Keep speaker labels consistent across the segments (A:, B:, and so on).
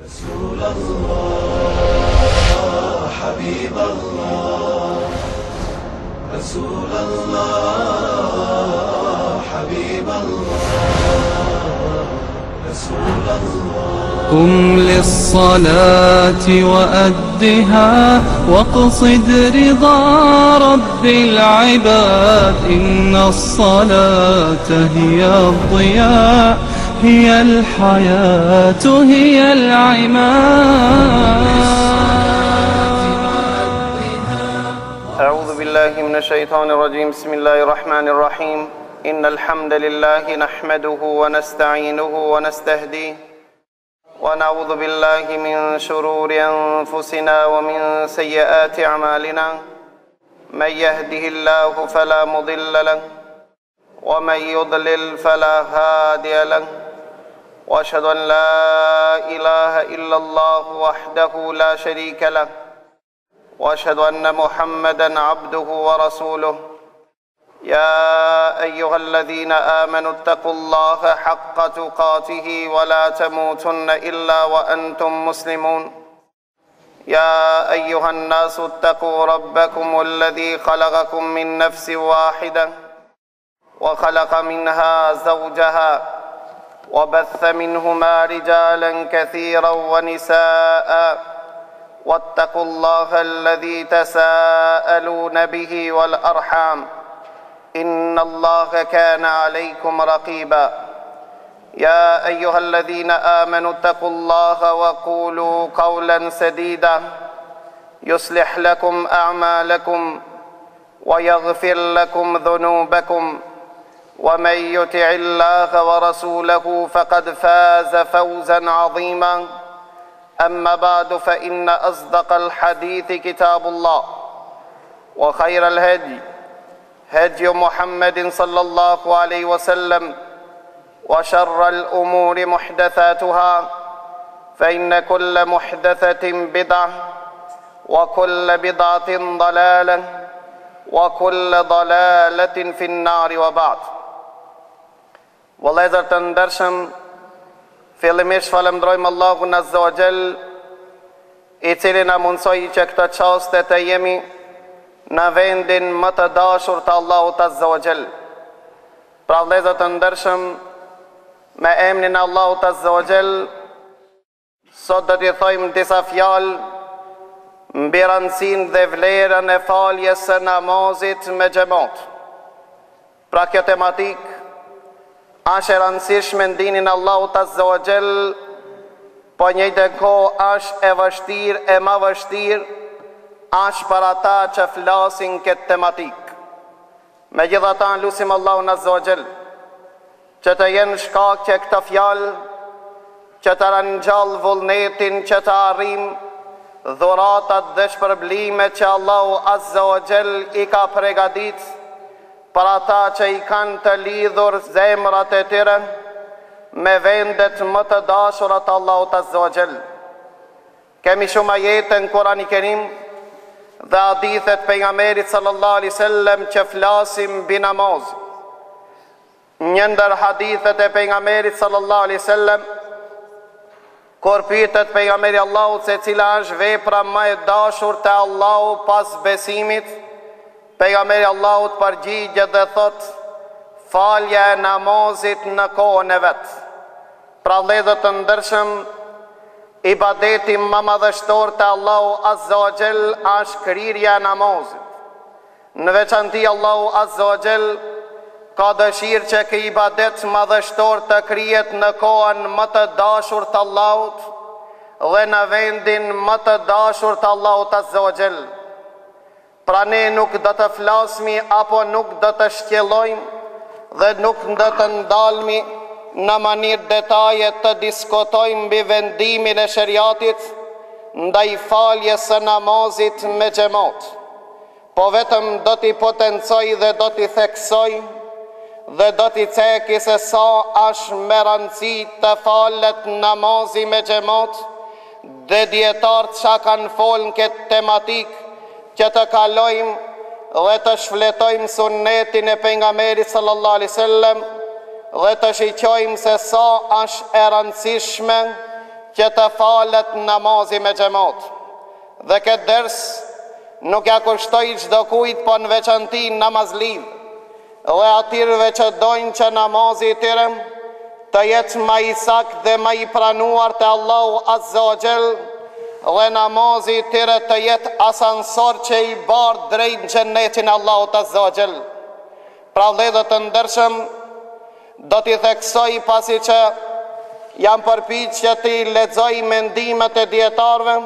A: رسول الله حبيب الله رسول الله حبيب الله رسول الله
B: قم للصلاة وأدها واقصد رضا رب العباد إن الصلاة هي الضياء هي الحياة هي العماد.
C: أعوذ بالله من الشيطان الرجيم. بسم الله الرحمن الرحيم. إن الحمد لله نحمده ونستعينه ونستهديه ونعوذ بالله من شرور أنفسنا ومن سيئات أعمالنا من يهده الله فلا مضل له ومن يضلل فلا هادي له وأشهد أن لا إله إلا الله وحده لا شريك له وأشهد أن محمدا عبده ورسوله. يا أيها الذين آمنوا اتقوا الله حق تقاته ولا تموتن إلا وأنتم مسلمون. يا أيها الناس اتقوا ربكم الذي خلقكم من نفس واحدة وخلق منها زوجها وبث منهما رجالا كثيرا ونساء واتقوا الله الذي تساءلون به والأرحام إن الله كان عليكم رقيبا. يا أيها الذين آمنوا اتقوا الله وقولوا قولا سديدا يصلح لكم أعمالكم ويغفر لكم ذنوبكم ومن يطع الله ورسوله فقد فاز فوزا عظيما. أما بعد فإن أصدق الحديث كتاب الله وخير الهدي هدي محمد صلى الله عليه وسلم وشر الأمور محدثاتها فإن كل محدثة بدعة وكل بدعة ضلالة وكل ضلالة في النار وبعد. Vëllezër të ndershëm, fillimisht falenderojmë Allahun Azza wa Jall, i cili na mundsoi që këtë çaste të jemi në vendin më të dashur të Allahut Azza wa Jall. Pra vëllezër të ndershëm, me emrin e Allahut Azza wa Jall, sot do t'i thojmë disa fjalë mbi rëndësinë dhe vlerën e faljes së namazit me xhamat. Pra kjo tematikë është e rëndësishme në dinin Allahut Azza wa Jall, po njëjtë kohë është e vështirë e më vështirë është për ata që flasin këtë tematikë. Megjithatë lutim Allahun Azza wa Jall që të jenë shkak që këtë fjalë që të rinjallë vullnetin që të arrim dhuratat dhe shpërblimet që Allahu Azza wa Jall i ka përgatitur për ata që i kanë të lidhur zemrat e tyre me vendet më të dashura të Allahut Azza wa Jall. Kemi shumë ajete në Kur'anin e Kerim dhe hadithet pejgamberit sallallahu alaihi wasallam që flasim mbi namaz. Një ndër hadithet e pejgamberit sallallahu alaihi wasallam, kur pyetet pejgamberi Allahut se cila është vepra më e dashur te Allahu pas besimit, pejgamberi Allahut përgjigjet dhe thot: falja e namazit në kohën e vet. Pra vëllezër të ndershëm, ibadeti më madhështor te Allahu Azza wa Jall është kryerja e namazit. Në veçanti Allahu Azza wa Jall ka dëshirë që ky ibadet madhështor të krijet në kohën më të dashur të Allahut dhe në vendin më të dashur të Allahut Azza wa Jall. Pra ne nuk do të flasmi apo nuk do të shkelojmë dhe nuk do të ndalmi në mënyrë detaje të diskutojmë mbi vendimin e shariatit ndaj faljes së namazit me xhamat. Po vetëm do t'i potencoj dhe do t'i theksoj dhe do t'i ceki se sa është me rëndësi të falet namazi me xhamat dhe dietarët çka kanë folën këtë tematikë që të kalojmë dhe të shfletojmë sunnetin e pejgamberit sallallahu alaihi wasallam dhe të shiqojmë se sa është e rëndësishme që të falet namazi me xhamat. Dhe këtë ders nuk ja kushtoj çdo kujt, po në veçanti namazliv dhe atyre që dojnë që namazi i tyre të jetë më i saktë dhe më i pranuar te Allahu Azza wa Jall, dhe namazi i tyre të jetë asansor që i bardh drejt xhenetin Allahut Azza wa Jall. Pra vëllezër të ndershëm, do t'i theksoj pasi që jam përpiqur që t'i lexoj mendimet e dietarëve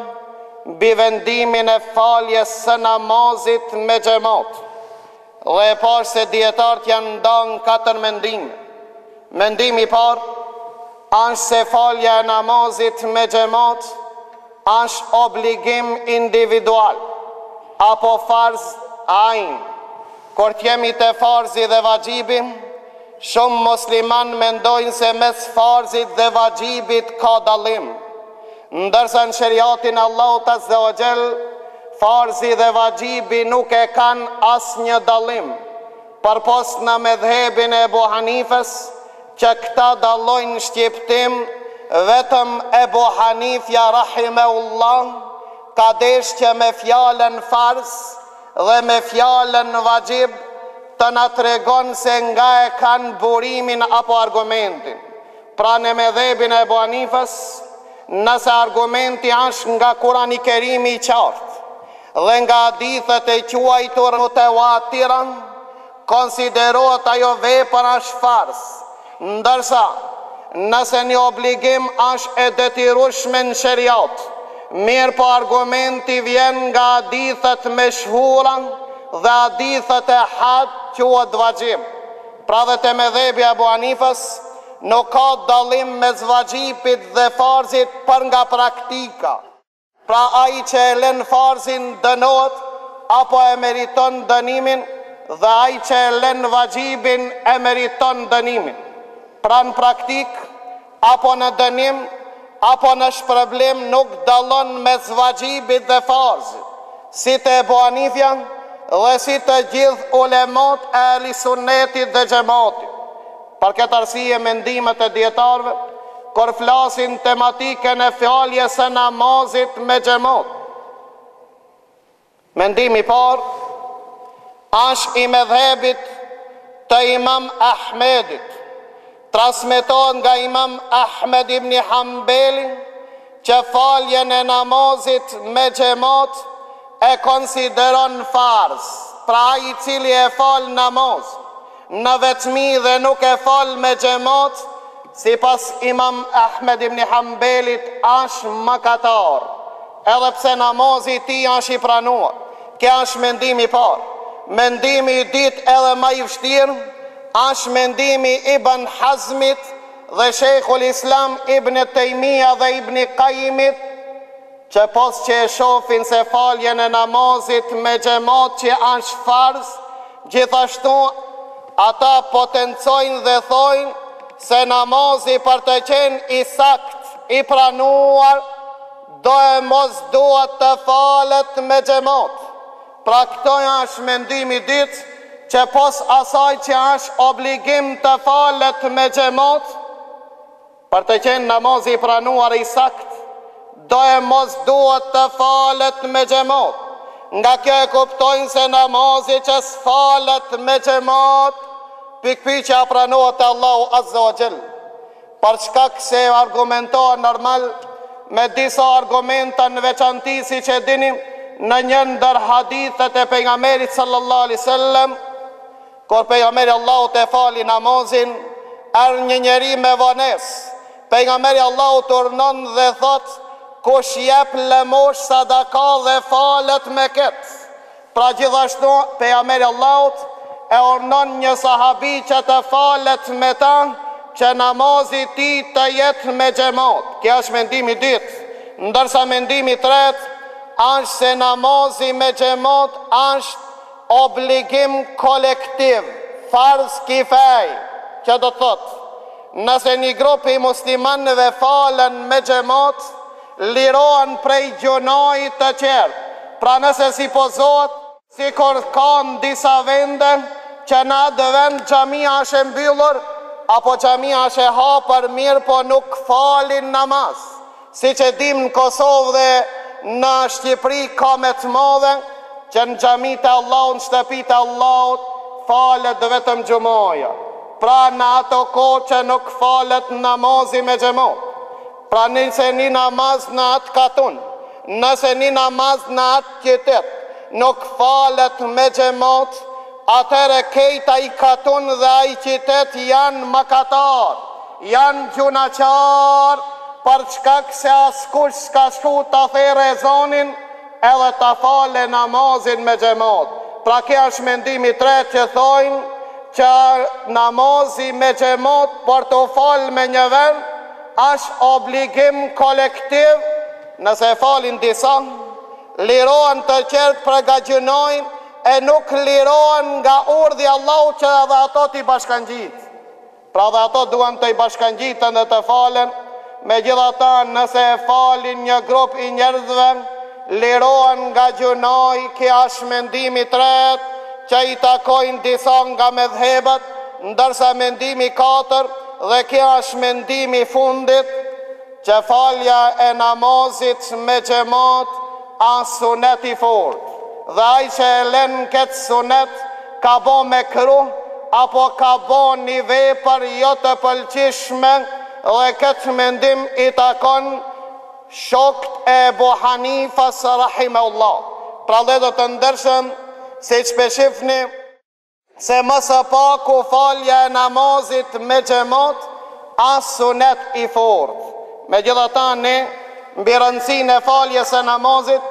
C: mbi vendimin e faljes së namazit me xhamat. Dhe e parë se dietarët janë ndarë në 4 mendime. Mendimi i parë është se falja e namazit me xhamat është obligim individual apo farz ain. Kur jemi te farzi dhe vaxhibi, shumë musliman mendojnë se mes farzit dhe vaxhibit ka dallim, ndërsa në shariatin Allahut Azza wa Jall farzi dhe vaxhibi nuk e kanë asnjë dallim, përpos në medhebin e Ebu Hanifës, që këta dallojnë shqiptim. Vetëm Ebu Hanifja rahimehullah ka desh që me fjalën farz dhe me fjalën vaxhib të na tregon se nga e kanë burimin apo argumentin. Pra në medhebin e Ebu Hanifës, nëse argumenti është nga Kurani i Kerimi i qartë dhe nga hadithet e quajtur mutawatira, konsiderohet ajo vepër është farz, ndërsa nëse një obligim është e detyrueshme në shariat, mirë po argumenti vjen nga hadithet meshhura dhe hadithet e had quhet vaxhib. Pra dhe te medhebi Abu Hanifës nuk ka dallim mes vaxhibit dhe farzit për nga praktika. Pra ai që e lën farzin dënohet apo e meriton dënimin, dhe ai që e lën vaxhibin e meriton dënimin. Pra në praktik, apo në dënim, apo në shpërblim nuk dallon mes vaxhibit dhe farzit, si te Ebu Hanifja dhe si të gjithë ulemat e ahlisunetit dhe xhamatit. Për këtë arsye mendimet e dietarëve kur flasin tematikën e faljes së namazit me xhamat, mendimi i parë është i medhebit të Imam Ahmedit. Transmetohet nga Imam Ahmed ibn Hanbeli që faljen e namazit me xhamat e konsideron farz. Pra ai i cili e fal namaz në vetmi dhe nuk e fal me xhamat, sipas Imam Ahmed ibn Hanbelit është mëkatar, edhe pse namazi i tij është i pranuar. Kjo është mendimi i parë. Mendimi i dytë edhe më i vështirë është mendimi Ibn Hazmit dhe Sheikhul Islam Ibn Taymija dhe Ibn Qayyimit, që pos që e shohin se faljen e namazit me xhamat që është farz, gjithashtu ata potencojnë dhe thojnë se namazi për të qenë i sakt, i pranuar, do e mos duhet të falet me xhamat. Pra këto është mendimi i dytë, që pos asaj që është obligim të falet me xhamat, për të qenë namazi i pranuar i sakt, do e mos duhet të falet me xhamat. Nga kjo e kuptojnë se namazi që s'falet me xhamat, pikpyetja pranohet te Allahu Azza wa Jall. Për shkak se argumentohet normal me disa argumenta në veçanti, siç e dini, në një ndër hadithet e pejgamberit sallallahu alaihi wasallam, kur pejgamberi Allahut e fali namazin, erdhi një njeri me vonesë. Pejgamberi Allahut urdhnon dhe thot: kush jep lëmosh sadaka dhe falet me këtë. Pra gjithashtu pejgamberi Allahut e urdhnon një sahabi që të falet me ta, që namazi i tij të jetë me xhamat. Kjo është mendimi i dytë. Ndërsa mendimi i tretë është se namazi me xhamat është obligim kolektiv, farz kifaj, që do të thotë, nëse një grup i muslimanëve falen me xhamat, lirohen prej gjunojit të qertë. Pra nëse sipozohet, sikur ka në disa vende që në atë vend xhamia është e mbyllur, apo xhamia është e hapur mirë po nuk falin namaz. Si që dim në Kosovë dhe në Shqipëri ka me të madhe, që në xhamit e Allahut, në shtëpitë e Allahut, falet vetëm xhumaja. Pra në ato kohë që nuk falet namazi me xhamat. Pra nëse një namaz në atë katun, nëse një namaz në atë qytet, nuk falet me xhamat, atëre kejta i katun dhe ai qytet janë mëkatar, janë gjunaqar, për çkak se askush s'ka shku ta thërë ezanin edhe ta fale namazin me xhamat. Pra kjo është mendimi i tretë që thojnë që namazi me xhamat për të falë me një vend është obligim kolektiv. Nëse falin disa, lirohen të qertë përgagjënojnë e nuk lirohen nga urdhi Allahu që edhe ato t'i bashkangjit. Pra dhe ato duan të i bashkangjitën dhe të falen. Megjithatë, nëse falin një grup i njerëzve, lirohen nga gjunoj. Kjo është mendimi i tretë që i takojnë disa nga medhhebet, ndërsa mendimi i katërt dhe kjo është mendimi i fundit, që falja e namazit me xhamat është sunet i fortë. Dhe ai që e lën këtë sunet ka bo me kruh apo ka bo një vepër jo të pëlqishme, dhe këtë mendim i takon shokët e Ebu Hanifas rahimahullah. Pra dhe do të ndershëm, si që peshifni, se më së paku falja e namazit me xhamat është sunet i fortë. Megjithatë, ne mbi rëndësinë e faljes së namazit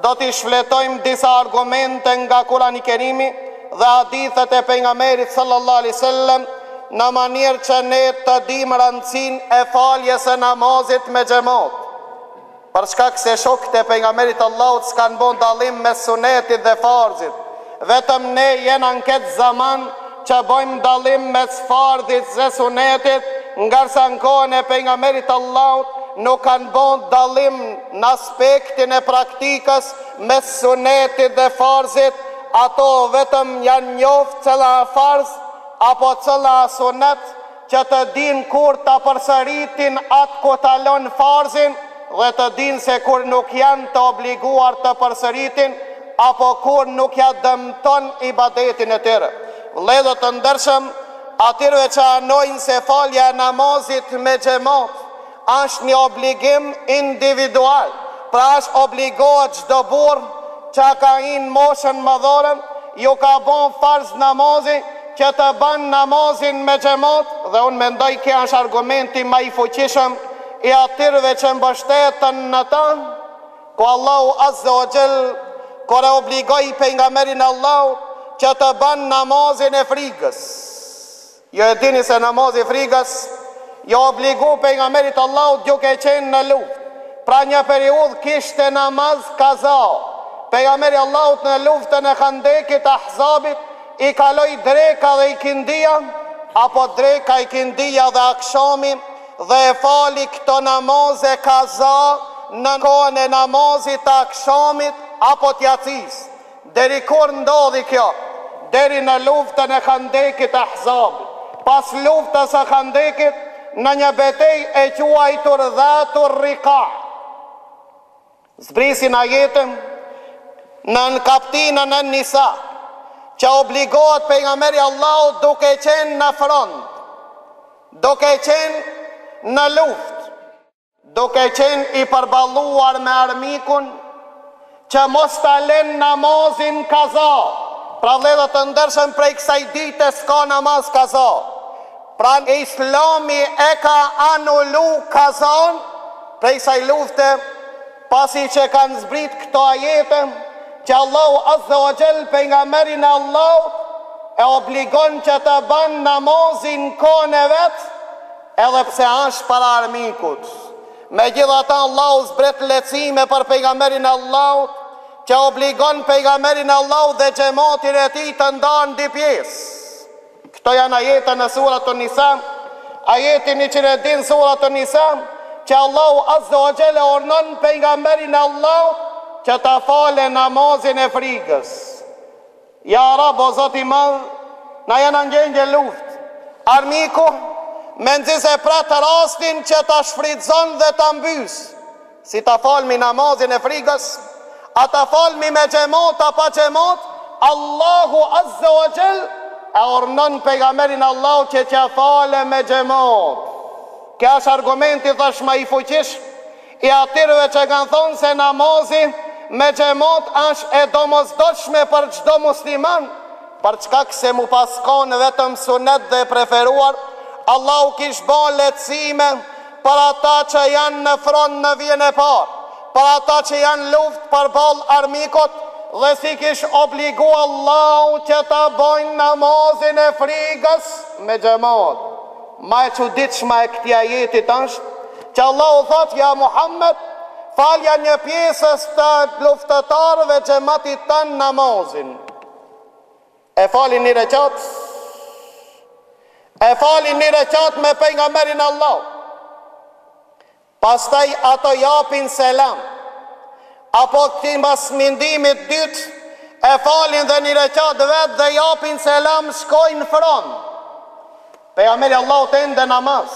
C: do t'i shfletojmë disa argumente nga Kurani i Kerimi dhe hadithet e pejgamberit sallallahu alaihi wasallam, në mënyrë që ne të dimë rëndësinë e faljes së namazit me xhamat. Për shkak se shokët e pejgamberit Allahut s'kan bën dallim mes sunetit dhe farzit. Vetëm ne jena në këtë zaman që bëjmë dallim mes farzit dhe sunetit, ngarsa në kohën e pejgamberit Allahut nuk kanë bën dallim në aspektin e praktikës mes sunetit dhe farzit. Ato vetëm janë njoftë cëla farz apo cëla sunet, që të din kur të përsëritin atë ku talon farzin, dhe të din se kur nuk janë të obliguar të përsëritin, apo kur nuk ja dëmton ibadetin e tyre. Vëllezër të ndershëm, atyre që anojnë se falja e namazit me xhamat është një obligim individual, pra është obligohet çdo burr që ka inë moshën madhore, ju ka bon farz namazi, që të ban namazin me xhamat, dhe unë mendoj kjo është argumenti më i fuqishëm i atyre që mbështeten në ta, ku Allahu Azza wa Jall kur e obligoi pejgamberin Allahu që të ban namazin e frigës. Jo e dini se namazi i frigës jo obligu pejgamberit Allahu duke qenë në luftë. Pra një periudhë kishte namaz kaza. Pejgamberi Allahut në luftën e Khandekit, Ahzabit, i kaloi dreka dhe ikindia, apo dreka, ikindia dhe akshami, dhe e fali këto namaze kaza në kohën e namazit të akshamit apo t'jacis. Deri kur ndodhi kjo? Deri në luftën e Khandekit, Ahzabit. Pas luftës e Khandekit, në një betej e quajtur Dhatur Rika, zbrisin ajetën në kaptinën e Nisa, që obligohet pejgamberi Allahut duke qenë në front, duke qenë në luftë, duke qenë i përballuar me armikun, që mos ta lën namazin kaza. Pra vëllezër të ndershëm, prej kësaj dite s'ka namaz kaza. Pra Islami e ka anulu kazan prej kësaj lufte, pasi që kanë zbrit këto ajete, që Allahu Azza wa Jall pejgamberin e Allahut e obligon që të ban namazin kohën e vet, edhe pse është para armikut. Megjithatë, Allahu zbret lehtësime për pejgamberin e Allahut, që obligon pejgamberin e Allahut dhe xhamatin e tij të ndahen dy pjesë. Këto janë ajete në suratun Nisa, ajetin 100 suratun Nisa, që Allahu Azza wa Jall urdhon pejgamberin e Allahut që ta fale namazin e frigës. Ja Rab, o Zoti i Madh, na janë ngjengje luftë. Armiku me nxise pratë rastin që ta shfrytëzon dhe ta mbys. si ta falmi namazin e frikës, a ta falmi me xhamat apo xhamat, Allahu Azza wa Jall e urdhnon pejgamberin Allahu që t'ia falë me xhamat. Kjo është argumenti thash më i fuqish i atyre që kanë thonë se namazi me xhamat është e domosdoshme për çdo musliman, për çka se mu paskon vetëm sunet dhe preferuar. Allahu kish bën lehtësime për ata që janë në front në vijën e parë, për ata që janë luftë përballë armikut, dhe si kish obligu Allahu që ta bojnë namazin e frikës me xhamat. Ma e çuditshme e këtij ajeti është që Allahu thot: ja Muhammed, falja një pjesës të luftëtarëve xhamatit tanë namazin. E falin një rekat, me pejgamberin Allah. Pastaj ato japin selam, apo këti mbas mendimit dytë e falin dhe një rekat vetë dhe japin selam, shkojnë front. Pejgamberi Allah të ende namaz,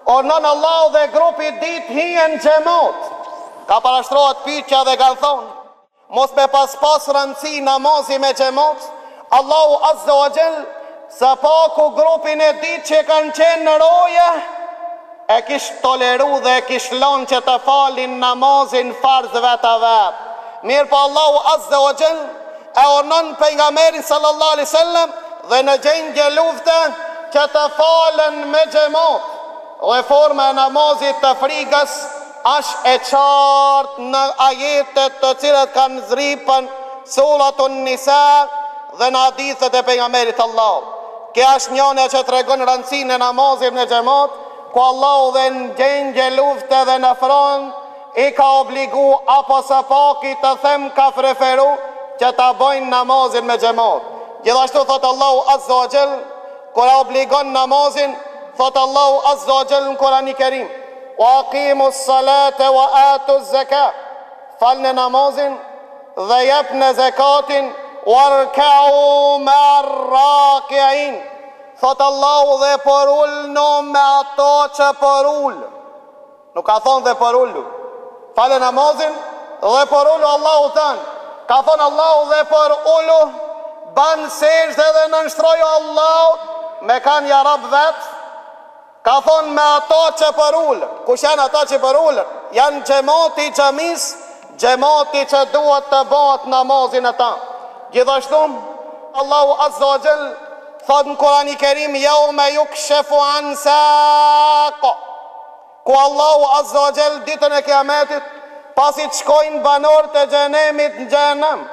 C: ornon Allah dhe grupi dit hien xhamat. Ka parashtrohet pyetja dhe kanë thonë: mos me pas rëndësi namazi me xhamat, Allahu Azza wa Jall sa paku grupin e dit që kanë qenë në roje e kish toleru dhe e kish lonë që të falin namazin farz vetë a vetë. Mirë po Allahu Azza wa Jall e ornon pejgamberin sallallahu alaihi wasallam dhe në gjendje lufte që të falen me xhamat. Dhe forma e namazit të frikës është e qartë në ajetet të cilat kanë zripën Suratun Nisa dhe në hadithet e pejgamberit Allah. Kjo është njëna që tregon rëndësinë e namazit në xhamat, ku Allahu dhe në gjendje lufte dhe në front i ka obligu apo së paki të them ka preferu që ta bëjnë namazin me xhamat. Gjithashtu thot Allahu Azza wa Jall, kur obligon namazin, thot Allahu Azza wa Jall në Kur'an i Kerim: wa aqimus salata wa atuz zakat, falni namazin dhe jepni zakatin, warka'u ma'ar raki'in, thot Allahu dhe porulno me ato që porull. Nuk ka thonë dhe porullu, falë namazin dhe porullu. Allahu thënë, ka thonë Allahu dhe porullu, banë sejdë dhe nënshtroju Allahu me kanë ja rab vetë. Ka thonë me ato që porull. Kush janë ata që porull? Janë xhamati xhamis, xhamati që duhet të bëhet namazin e ta. Gjithashtu Allahu Azza wa Jall thot në Kur'an i Kerim: yawma yukshafu an saq, ku Allahu Azza wa Jall ditën e Kiametit, pasi të shkojnë banorët e xhenemit në xhenem,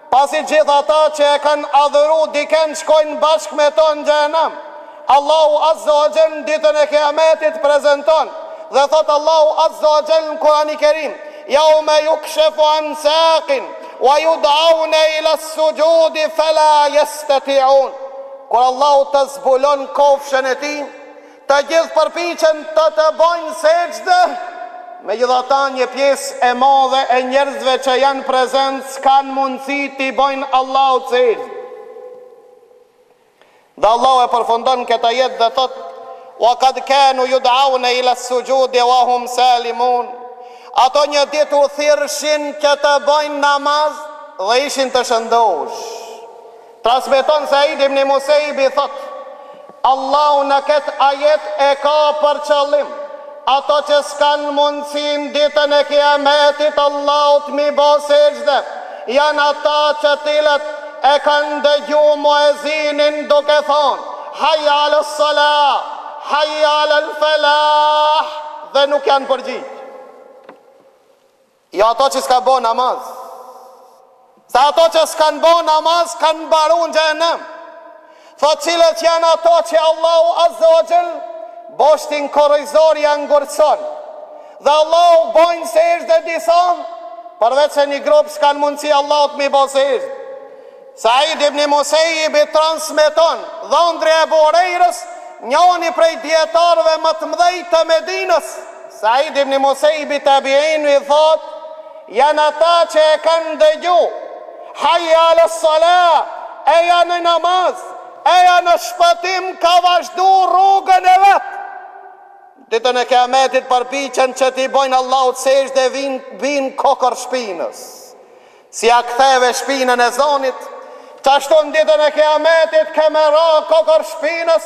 C: pasi gjithë ata që e kanë adhuru diken shkojnë bashkë me to në xhenem, Allahu Azza wa Jall ditën e Kiametit prezanton dhe thot Allahu Azza wa Jall në Kur'an i Kerim: yawma yukshafu an saqin wa yud'auna ila as-sujudi fala yastati'un. Kur Allahu të zbulon kofshën e tij, të gjithë përpiqen të bëjnë sejdë, megjithatë një pjesë e madhe e njerëzve që janë prezent s'kan mundësi t'i bëjnë Allahut sejdë. Dhe Allahu e përfundon këtë jetë dhe thot: wa qad kanu yud'auna ila as-sujudi wa hum salimun. Ato një ditë u thirrshin që të bëjnë namaz dhe ishin të shëndosh. Transmeton Said ibn Musaibi thot: Allahu në këtë ajet e ka për qëllim ato që s'kan mundësin ditën e Kiametit Allahut mi bo sejdë, janë ata që tilët e kanë dëgju muezinin duke thonë: hayya ala salah, hayya ala falah, dhe nuk janë përgjigj. Jo ato që s'ka bo namaz, sa ato që s'kan bo namaz kanë baru në xhenem. Thot cilët janë ato që Allahu Azza wa Jall boshtin korrizor janë ngurëson, dhe Allahu bojnë sejdë disa, përveç se një grup s'kan mundësi Allahut mi bo sejdë. Said ibn Musaibi transmeton dhëndri e Buhurejrës, njëri prej dietarëve më të mëdhej të Medinës. Said ibn Musaibi tabi'in i thot: janë ata që e kanë dëgju hayya ala salah, e janë në namaz, e janë në shpëtim, ka vazhdu rrugën e vetë. Ditën e Kiametit përpiqen që t'i bojnë Allahut sejdë dhe vin kokër shpinës. Si a ktheve shpinën e zonit, qashtu në ditën e Kiametit keme ra kokër shpinës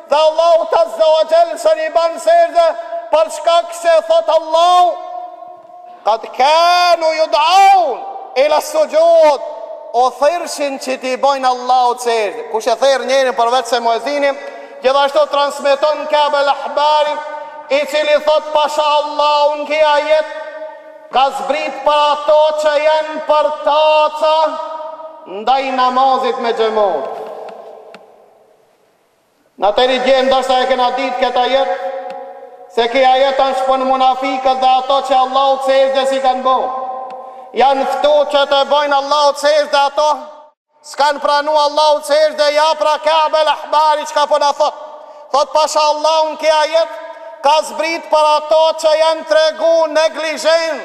C: dhe Allahut azza wa jall së një banë sejdë për shkak se thot Allahu qad kanu yud'aun ila sujud, o thërshin që t'i bojnë Allahut sejdë. Kush e thërë njerin përveç se muezini, gjithashtu transmeton Ka'b al-Ahbari, i cili thot pasha Allahun kja jet ka zbrit për ato që janë për taca ndaj namazit me xhamat. Në të rigjen ndoshta e kena ditë këta jet, se kja jet është për munafikët dhe ato që Allahut sejdë si kanë bo. Janë ftu që të bojnë Allahut sejdë dhe ato s'kanë pranu Allahut sejdë dhe ja pra Ka'b al-Ahbari që ka po në thot. Thot pasha Allahun kja jet ka zbrit për ato që janë tregu neglijën,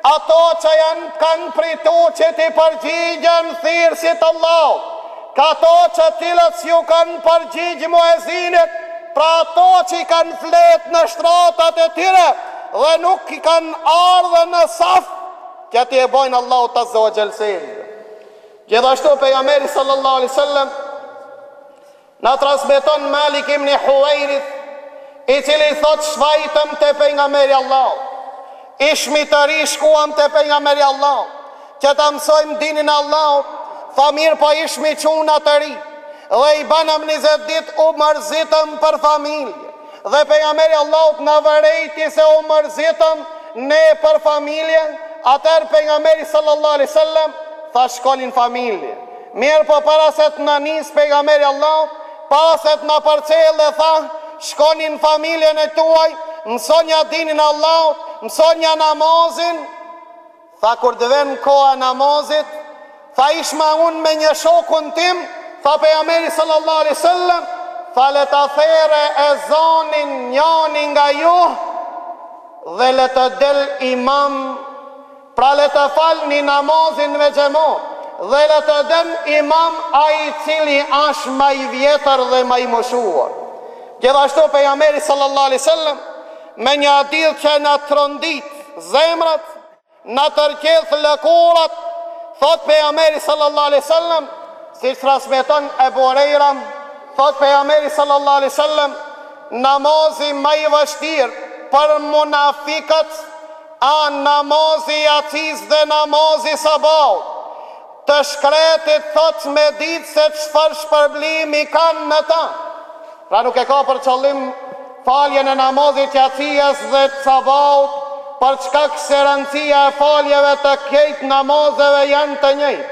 C: ato që kanë pritu që ti përgjigjen thirësit Allah, ka ato që tilët ju kanë përgjigjë muezinit, pra ato që i kanë flet në shtratat e tire dhe nuk i kanë ardhe në saf, që ti e bojnë Allah të zohë gjelsin. Gjithashtu pejgamberi sallallahu alaihi wasallam na transmeton Malik ibn Huwairith, i cili thot shvajtëm të pejgamberi Allah, ishmi të ri shkuam të pejgamberi Allah, që të mësojmë dinin Allah, tha mirë po ishmi quna të ri, dhe i banëm 20 dit u mërzitëm për familje, dhe pejgamberi Allah në vërejti se u mërzitëm ne për familje, atër pejgamberi sallallahu alaihi wasallam tha shkollin familje. Mirë po para se të në nis pejgamberi Allah, para se të në përcel dhe tha, shkonin familjen e tuaj, mësonja dinin Allah, mësonja namazin. Tha kur të ven koha namazit, tha ishma unë me një shokun tim, tha pejgamberi sallallahu alaihi wasallam, tha le të there e zonin njani nga ju, dhe le të del imam, pra le të falni namazin me xhamat, dhe le të den imam a i cili ash ma i vjetër dhe ma i moshuar. Gjithashtu pejgamberi sallallahu alaihi wasallam me një adil që në trondit zemrat, në tërqeth lëkurat, thot pejgamberi sallallahu alaihi wasallam, si transmeton Ebu Hurajra, thot pejgamberi sallallahu alaihi wasallam, namazi më i vështirë për munafikët, a namazi yatis dhe namazi sabah, të shkretit thot me ditë se çfarë shpërblimi kanë në ta. Pra nuk e ka për qëllim faljen e namazit yatijas dhe të sabahut, për çka se rëndësia e faljeve të këtij namazeve janë të njëjtë.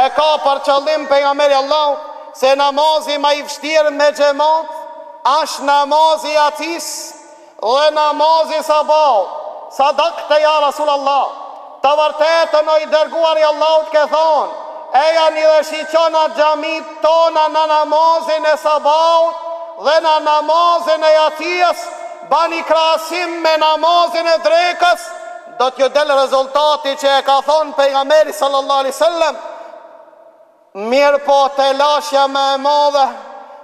C: E ka për qëllim pejgamberi Allah se namazi më i vështirë me xhamat është namazi yatis dhe namazi sabahut. Sadaqte ja Rasulullah, të vërtetën o i dërguar i Allahut ke thonë, eja një dhe shiqona xhamit tona në namazin e sabahut dhe në namazin e yatijas, bani krahasim me namazin e drekës, do t'ju del rezultati që e ka thonë pejgamberi sallallahu alaihi wasallam. Mirë po të lashja me e madhe,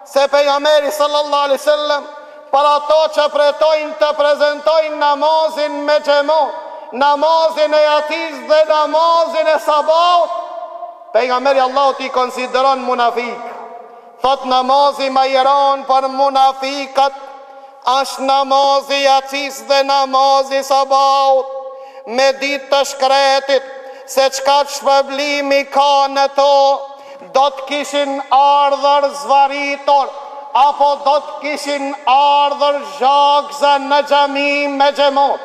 C: se pejgamberi sallallahu alaihi wasallam për ato që pretojnë të prezentojnë namazin me xhamat, namazin e yatiz dhe namazin e sabahut, pejgamberi Allahut i konsideron munafik. Thot namazi më i rënd për munafikat është namazi yatiz dhe namazi sabahut, me ditë të shkretit se çka shpërblimi ka në to, do të kishin ardhur zvaritor, apo do të kishin ardhur zhagza në xhami me xhamat.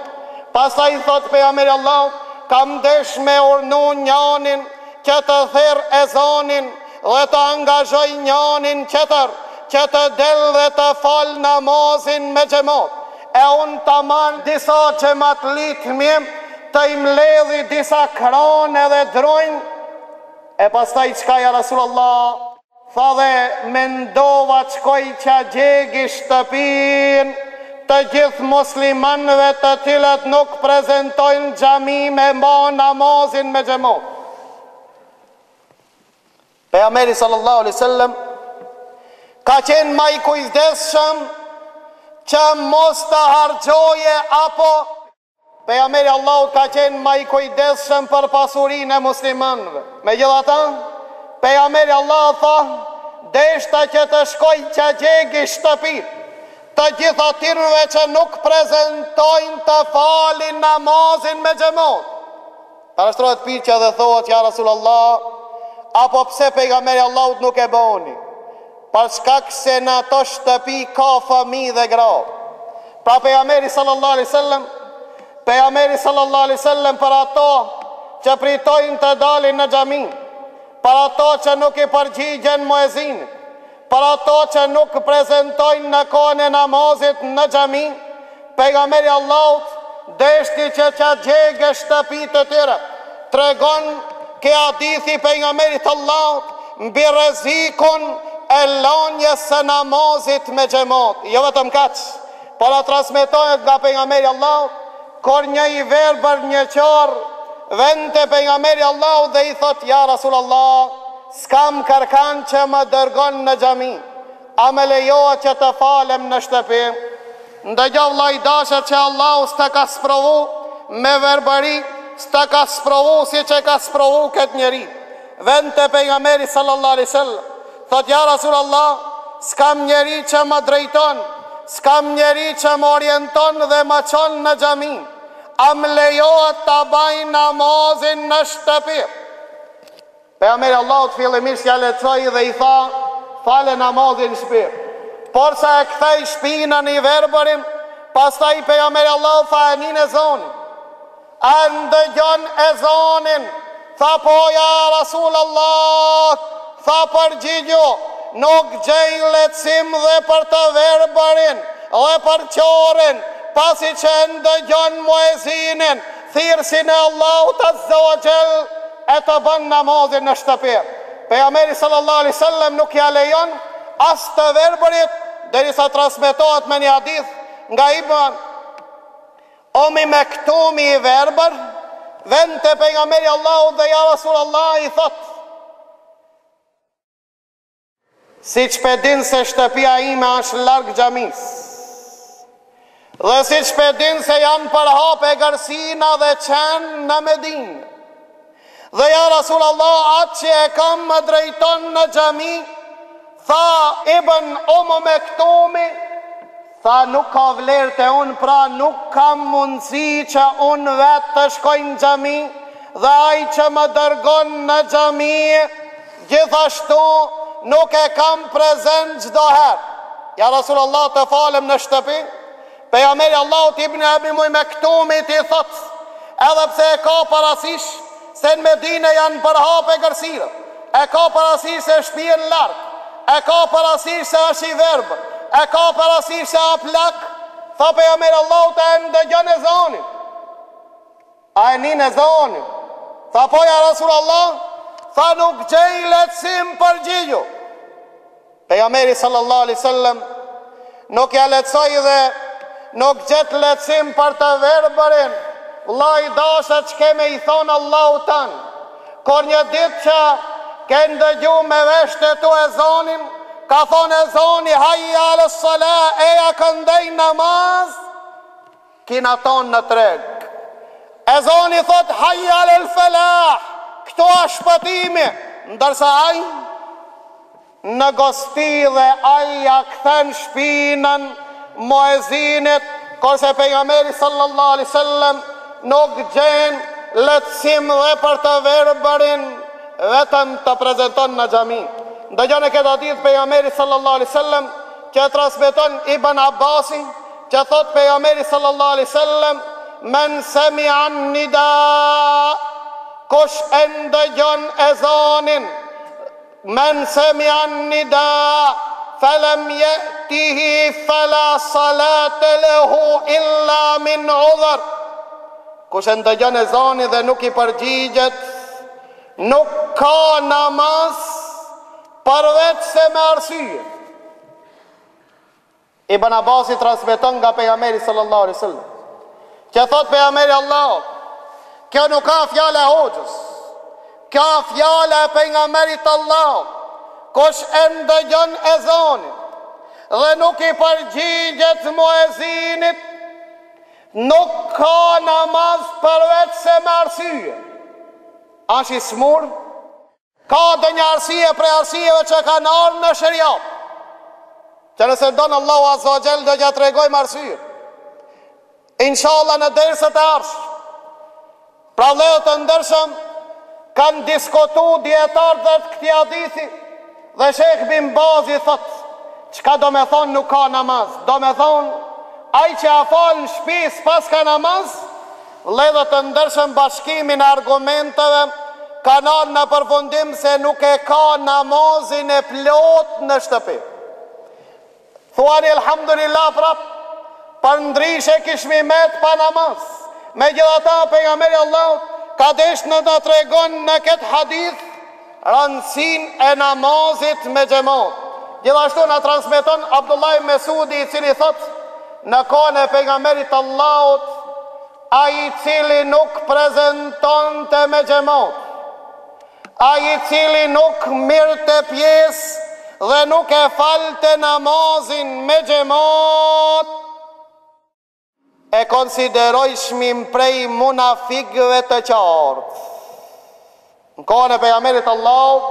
C: Pastaj thot pejgamberi Allah, kam desh me urnu njanin që të therr ezanin dhe të angazhoj njanin qëtër që të del dhe të fal namazin me xhamat. E unë të marr disa xhamatlit mjem, të imledhi disa krane dhe drojnë. E pastaj çka ja Rasulullah? Tha dhe mendova qkoj që gjegi shtëpin të gjithë muslimanëve të cilët nuk prezentojnë xhami me mba namazin me xhamat. Pejgamberi sallallahu alaihi wasallam ka qenë më i kujdesshëm që mos të harxhoje apo pejgamberi Allahut ka qenë më i kujdesshëm për pasurinë e muslimanëve. Megjithatë, pejgamberi Allahut tha, deshta që të shkoj që gjegi shtëpit të gjitha tirëve që nuk prezentojnë të falin namazin me xhamat. Parashtrohet pyetja dhe thohet, ja Rasulullah, apo pse pejgamberi Allahut nuk e bëni? Për shkak se në ato shtëpi ka fëmijë dhe gra. Pra pejgamberi sallallahu alaihi wasallam për ato që pritojnë të dalin në xhami, për ato që nuk i përgjigjen muezinit, për ato që nuk prezentojnë në kohën e namazit në xhami, pejgamberi Allahut deshti që gjegë shtëpi të tyre. Tregon ke hadithi pejgamberit Allahut mbi rrezikun e lanjes së namazit me xhamat. Jo vetëm kaq, por la transmetohet nga pejgamberi Allahut, kur një i verbër një qorr vend te pejgamberi Allahut dhe i thot, ja Rasulullah, s'kam kërkan që më dërgon në xhami, a më lejohet që të falem në shtëpi? Ndëgjov vllai dashur që Allahu s'ta ka sprovu me verbëri, s'ta ka sprovu si që ka sprovu këtë njeri. Vend të pejgamberi sallallahu alaihi wasallam, thot, ja Rasulullah, s'kam njeri që më drejton, s'kam njeri që më orienton dhe më çon në xhami, a më lejohet të baj namazin në shtëpi? Pejgamberi Allahut fillimisht ja lehtësoi dhe i tha, fale namazin në shtëpi. Por sa e kthej shpinën i verbërin, pastaj pejgamberi Allahut tha, e nin ezanin. A ndëgjon ezanin? Tha, po ja Rasulullah, tha, përgjigjo, nuk gjej lehtësim dhe për të verbërin dhe për qorin, pasi që ndëgjon muezinin, thirrsin e Allahut azza wa jall, e të bën namazin në shtëpi. Pejgamberi sallallahu alaihi wasallam nuk ja lejon as të verbërit, derisa transmetohet me një hadith nga Ibn Maktumi i verbër, vend te pejgamberi Allahut dhe ja Rasulullah i thot, siç pe din se shtëpia ime është larg xhamis, dhe siç pe din se janë përhap e gërsina dhe qenë në Medinë, dhe ja Rasulullah, atë që e kam më drejton në xhami, tha Ibn Maktumi, tha, nuk ka vlerë te unë, pra nuk kam mundësi që unë vetë të shkoj në xhami, dhe ai që më dërgon në xhami, gjithashtu nuk e kam prezent çdo herë. Ja Rasulullah, të falem në shtëpi? Pejgamberi Allahut Ibn Maktumi i thot, edhe pse e ka parasysh se në Medinë janë përhap e gërsirë, e ka parasysh se shtëpia në larg, e ka parasysh se është i verbër, e ka parasysh se a plak, tha pejgamberi Allahut, e ndëgjon ezanin? A e nin ezanin? Tha, po ja Rasulullah, tha, nuk gjej lehtësim, përgjigjo. Pejgamberi sallallahu alaihi wasallam nuk ja lehtësoi dhe nuk gjet lehtësim për të verbërin. Vllai dashur, që keme i thonë Allahu tan, kur një ditë që ke ndëgju me vesh të tu ezanin, ka thonë ezani, hayya ala salat, eja këndej namaz, kina tonë në treg. Ezani thot, hayya ala falah, këto është shpëtimi, ndërsa ai në gosti dhe ai ja kthen shpinën muezinit, kurse pejgamberi sallallahu alaihi wasallam nuk gjen lehtësim dhe për të verbërin, vetëm të prezenton në xhami. Ndëgjon e këtë hadith pejgamberi sallallahu alaihi wasallam që transmeton Ibn Abbasi, që thot pejgamberi sallallahu alaihi wasallam, men sami'a an-nida, kush e ndëgjon ezanin, men sami'a an-nida falam ya'tihi fala salata lahu illa min udhr. Kush e ndëgjon ezanin dhe nuk i përgjigjet, nuk ka namaz përveç se me arsye. Ibn Abbasi transmeton nga pejgamberi sallallahu alaihi wasallam, që thot pejgamberi Allah, kjo nuk ka fjala e hoxhës, kjo fjala e pejgamberit Allah, kush e ndëgjon ezanin dhe nuk i përgjigjet muezinit, nuk ka namaz përveç se me arsye. Ash i smur, ka dhe një arsye prej arsyeve që kanë ardhur në shariat, që nëse donë Allahu Azza wa Jall do t'ja tregojmë arsye. Inshallah në dersët e ardhshme. Pra vëllezër të ndershëm, kanë diskutu dietarët të këtij hadithi dhe Sheikh Bin Bazi thot, çka do me thonë nuk ka namaz? Do me thonë, ai që a fal në shtëpi pas ka namaz? Vëllezër të ndershëm, bashkimin e argumenteve kanë ardhur në përfundim se nuk e ka namazin e plot në shtëpi. Thuani elhamdulillah prap, për ndryshe kishmi met pa namaz. Megjithatë pejgamberi Allahut ka desh në të tregon në këtë hadith rëndësinë e namazit me xhamat. Gjithashtu na transmeton Abdullah ibn Mesudi, i cili thot, në kohën e pejgamberit Allahut, ai i cili nuk prezantonte me xhamat, ai i cili nuk mirte pjesë dhe nuk e falte namazin me xhamat, e konsideroj shmim prej munafikëve të qartë. Në kohën e pejgamberit Allahut,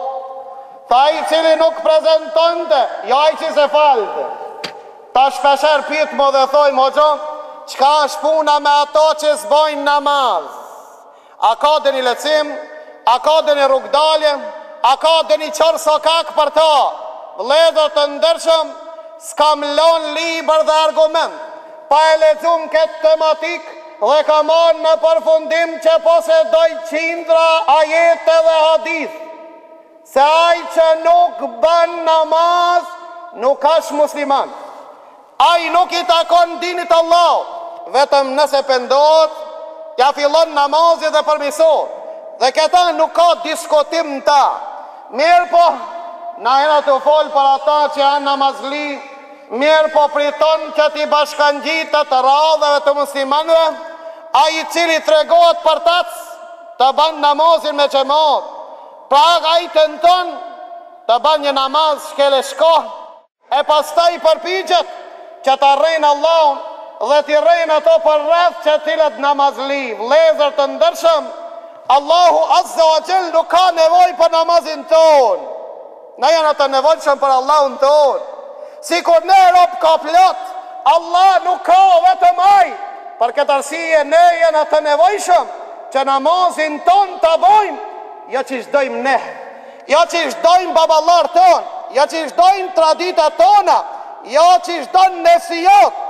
C: ta i cili nuk prezantonte, jo ai që se falte. Ta shpesher pyet më dhe thoj, hoxha, çka është puna me ato që s'bojnë namaz? A ka dhe një lecim? A ka dhe një rrugdalje? A ka dhe një qërë sokak për ta? Vëllezër të ndershëm, s'kam lënë libër dhe argument, pa e lexuar këtë tematik dhe ka marrë në përfundim që posedoj qindra ajete dhe hadith, se ai që nuk bën namaz nuk është musliman. Ai nuk i takon dinit Allah, vetëm nëse pendohet, ja fillon namazin dhe përmirësohet. Dhe këta nuk ka diskutim në ta. Mirë po, na hera të folë për ata që janë namazli, mirë po priton që t'i bashkangjitet të radhave të muslimanëve, ai i cili tregohet për tac të ban namazin me xhamat. Pra ai tenton të ban një namaz shkele shko, e pastaj përpiqet që të rrejnë Allahun dhe t'i rrejnë ato për rreth që t'illet namazli. Vëllezër të ndershëm, Allahu Azza wa Jall nuk ka nevoj për namazin ton. Na janë atë nevojshëm për Allahun ton. Si kur ne rob ka plot, Allah nuk ka vetëm ai. Për këtë arsye ne janë atë nevojshëm që namazin ton të bojmë, jo që shdojmë ne, jo që shdojmë baballar ton, jo që shdojmë tradita tona, jo që shdojmë nesijot.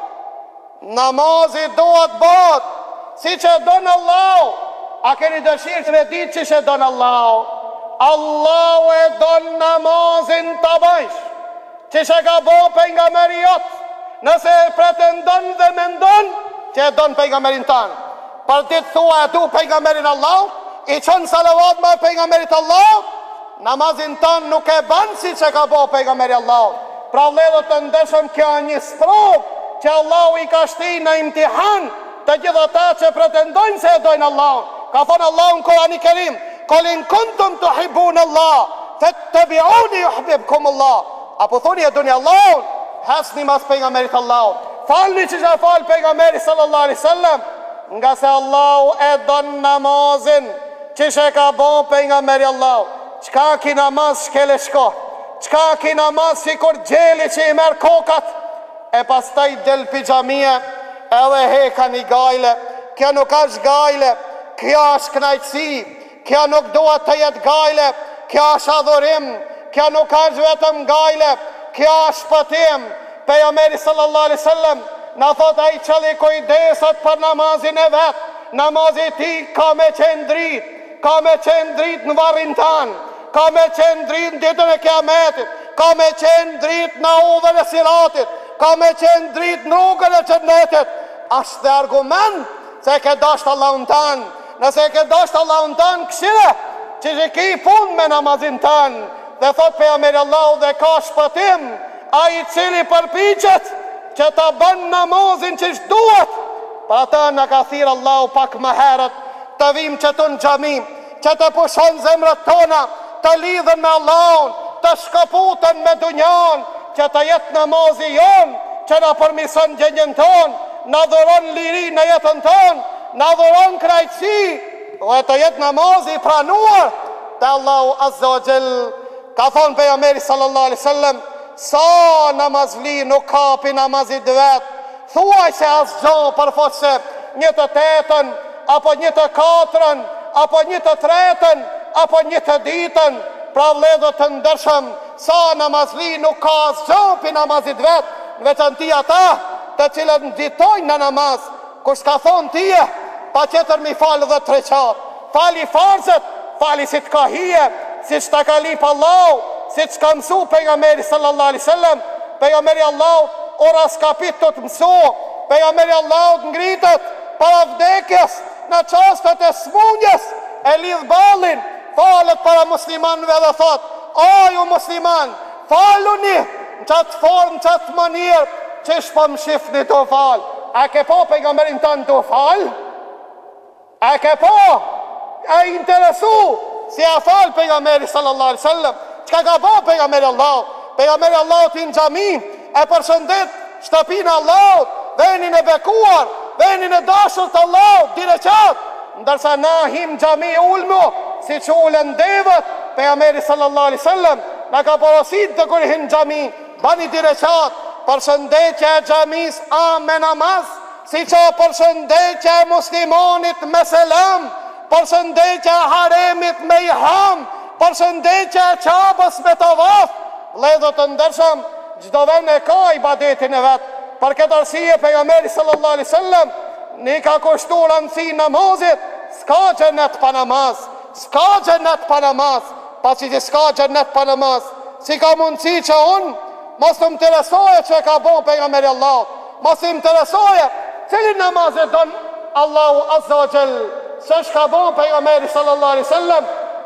C: Namazit duhet bot si që donë Allahu. A keni dëshirë që me ditë që shë donë Allahu? Allahu e donë namazin të bëjsh, që shë ka bo pejgamberi jot, nëse pretendon dhe mendon që e donë pejgamberin tanë. Për ditë thua e du pejgamberin Allah, i qënë salavat me pejgamberit Allah, namazin tanë nuk e banë si që ka bo pejgamberi Allah. Pra vëllezër të ndershëm, kjo një sprov që Allahu i ka shti në imtihan të gjithë ata që pretendojnë se e dojnë Allahun. Ka thonë Allahu në Kur'anin Kerim, "Qul in kuntum tuhibbuna Allah, fattabi'uni yuhibbukum Allah." Apo thoni e doni Allahun, hasni mas pejgamberit Allahut. Falni që ka fal pejgamberi sallallahu alaihi wasallam, nga se Allahu e don namazin që shë ka bo pejgamberi Allahu. Çka ki namaz shkele shko, çka ki namaz si kur gjeli që i merë kokat, e pastaj del pijamie edhe heka një gajle. Kjo nuk është gajle, kjo është knajtësi, kjo nuk duhet të jetë gajle, kjo është adhurim, kjo nuk është vetëm gajle, kjo është shpëtim. Pejgamberi sallallahu alaihi wasallam na thot ai qëlli kujdesat për namazin e vet, namazi ti ka me qenë dritë, ka me qenë dritë në varrin tanë, ka me qenë dritë në ditën e kiametit, ka me qenë dritë në udhën e siratit, ka me qenë dritë në rrugën e xhennetit. Ashtë dhe argument se ke dasht Allahun tanë. Nëse ke dasht Allahun tanë, këshire që që ki pun me namazin tanë. Dhe thot pejgamberi Allahu, dhe ka shpëtim a i cili përpiqet që ta bën namazin që shduhet. Pa ta në ka thirë Allahu pak më herët, të vim që të në gjami, që të pushon zemrët tona, të lidhen me Allahun, të shkëputën me dunjan, që të jetë namazi jonë, që na përmirëson gjendjen tonë, na dhuron liri në jetën tonë, na dhuron krajtësi, dhe të jetë namazi pranuar te Allahu Azza wa Jall. Ka thonë pejgamberi sallallahu alaihi wasallam, sa namazli nuk kapi namazit vet, thuaj se asgjë përfaqëse se 1/8, apo 1/4, apo 1/3, apo 1 ditën. Pra vëllezër të ndershëm, sa namazli nuk ka asgjë pi namazit vet, veçanti ata të cilët nxitojnë në namaz. Kush ka thonë tije, pa qëtër mi falë dhe 3 rekat, fali farzët, fali si të ka hije, si që të ka lipë Allah, si që ka mësu pejgamberi sallallahu alaihi wasallam. Pejgamberi Allah ora s'kapit të mësu, pejgamberi Allah të ngritët para vdekjes, në qastet e smunjes, e lidh balin, falet para muslimanëve dhe thot, o ju musliman, faluni në qatë formë, në qatë mënirë, që shpo më shifni të falë. A ke po pejgamberin tanë të falë? A ke po? A interesu si a falë pejgamberi sallallahu alaihi wasallam? Qka ka po pejgamberi Allah? Pejgamberi Allah të në gjami, e përshëndet shtëpinë Allah, venin e bekuar, venin e dashur të Allah, dire qatë, ndërsa na him gjami ulmu, si që ulen devët, pejgamberi sallallahu alaihi wasallam, na ka porosit të kërë hinë gjami, bani dire qatë, përshëndetje e gjamis me namaz, si që përshëndetje e muslimonit me selam, përshëndetje e haremit me iham, përshëndetje e qabës me tavaf. Vëllezër të ndershëm, çdo vend e ka ibadetin e vetë. Për këtë arsye pejgamberi sallallahu alaihi wasallam ne ka kushtuar rëndësi namazit, s'ka xhenet pa namaz, s'ka xhenet pa namaz, pasi që s'ka xhenet pa namaz, si ka mundësi që unë mos të më interesoje që ka bon pejgamberi Allah, mos të më interesoje cili namaz e don Allahu Azza wa Jall, se shka bon pejgamberi sallallahu alaihi wasallam,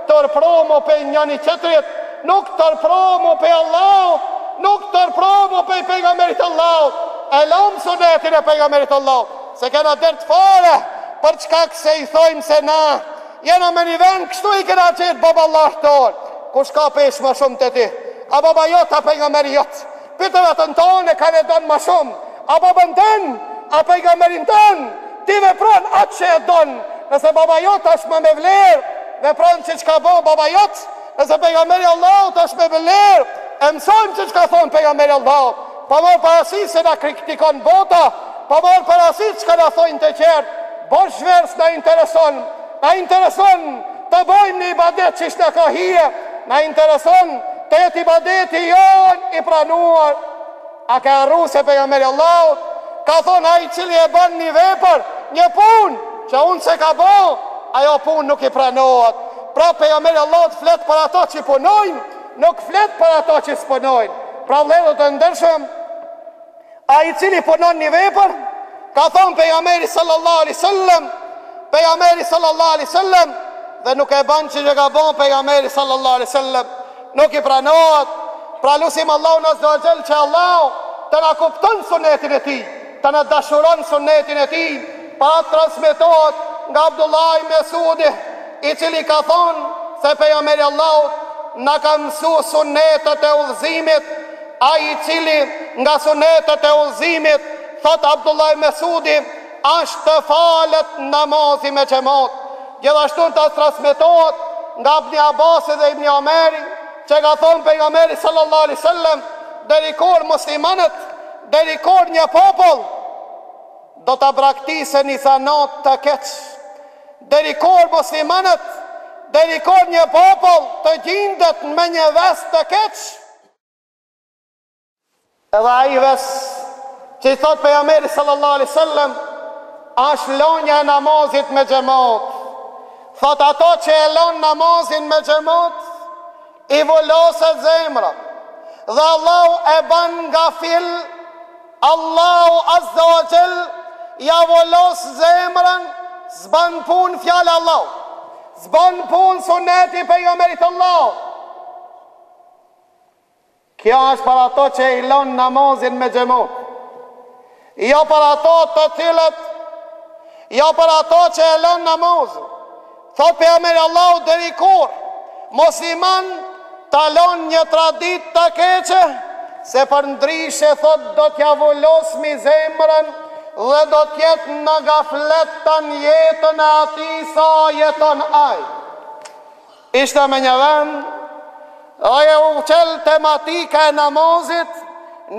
C: tërpromo pe njëni qetrit, nuk tërpromo pe Allah, nuk tërpromo pe pejgamberit Allah, e lam sunetin e pejgamberit Allah, se kena dert fare, për çka se i thojmë se na, jena me një vend, kështu i kena qetë baballah tonë, kush ka pesh ma shumë të ti, a baba jot, a pejgamberi jot, pytëve të në tonë e ka ne donë ma shumë, a babën tënë, a pejgamberin tënë, ti vepron atë që e donë, nëse baba jot është më me vlerë, vepron që ka bo baba jot, nëse pejgamberi Allah është me vlerë, e mësojmë që ka thonë pejgamberi Allah, pa morë parasit se na kritikon bota, pa morë parasit që ka na thojnë të qertë, bosh vers na intereson të bojmë një ibadet që ishte ka hije, na intereson të jetë ibadeti jonë i pranuar. A ka arru se pejgamberi Allah ka thonë ai cili e bën një vepër, një punë që unë se ka bo, ajo punë nuk i pranohet. Pra pejgamberi Allah të flet për ato që punojnë, nuk flet për ato që s'punojnë. Pra vëllezër të ndershëm, ai cili punon një vepër, ka thonë pejgamberi sallallahu alaihi wasallam, dhe nuk e bën që ka bën pejgamberi sallallahu alaihi wasallam, nuk i pranohet. Pra lusim Allahun azza wa jall që Allah të na kupton sunetin e tij, të na dashuron sunetin e tij. Pa transmetohet nga Abdullah ibn Mesudi, i cili ka thonë se pejgamberi Allah na ka mësuar sunetet e udhëzimit, ai i cili nga sunetet e udhëzimit, thot Abdullah ibn Mesudi, është të falet namazi me xhamat. Gjithashtu të transmetohet nga Ibn Abbas dhe Ibn Omeri, që ka thonë pejgamberi sallallahu alaihi wasallam, deri kur muslimanët, deri kur një popull do të braktisë një sanat të keq, deri kur muslimanët, deri kur një popull të gjindet me një ves të keq, edhe ai ves që i thot pejgamberi sallallahu alaihi wasallam, është lonja e namazit me xhamat. Thot ato që e lonë namazin me xhamat, i volosët zemra, dhe Allahu e ban nga fil, Allahu azza wa jall ja volos zemrën, s'ban pun fjallë Allah, s'ban pun suneti pejgamberit Allah. Kjo është për ato që i lonë namazin me xhamat, jo për ato të cilët, jo për ato që e lonë namazin. Thot pejgamberi Allah, deri kur musliman talon një tradit të keqe, se për ndryshe thot do t'ja vullosmi zemrën dhe do t'jetë në gaflet të jetën e ati sa jeton aj. Ishte me një vend, aje u qel tematika e namazit,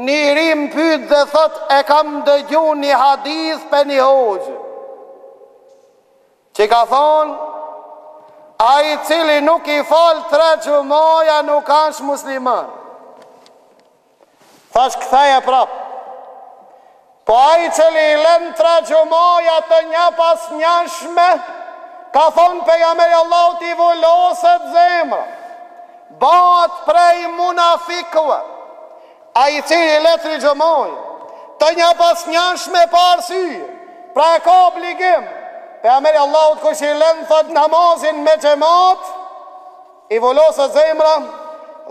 C: njëri më pyet dhe thot e kam dëgju një hadith për një hoxhë, që ka thonë, a i cili nuk i falë 3 gjumaja nuk është musliman. Thash këtheje prap. Po a i cili i len 3 gjumaja të një pas njëshme, ka thonë pejgamberi Allahut i vulloset zemra, bat prej munafikëve. A i cili i le 3 gjumaja të një pas njëshme pa arsye, pra e ka obligim. Pejgamberi Allahut kush i len thot namazin me xhamat, i vulloset zemra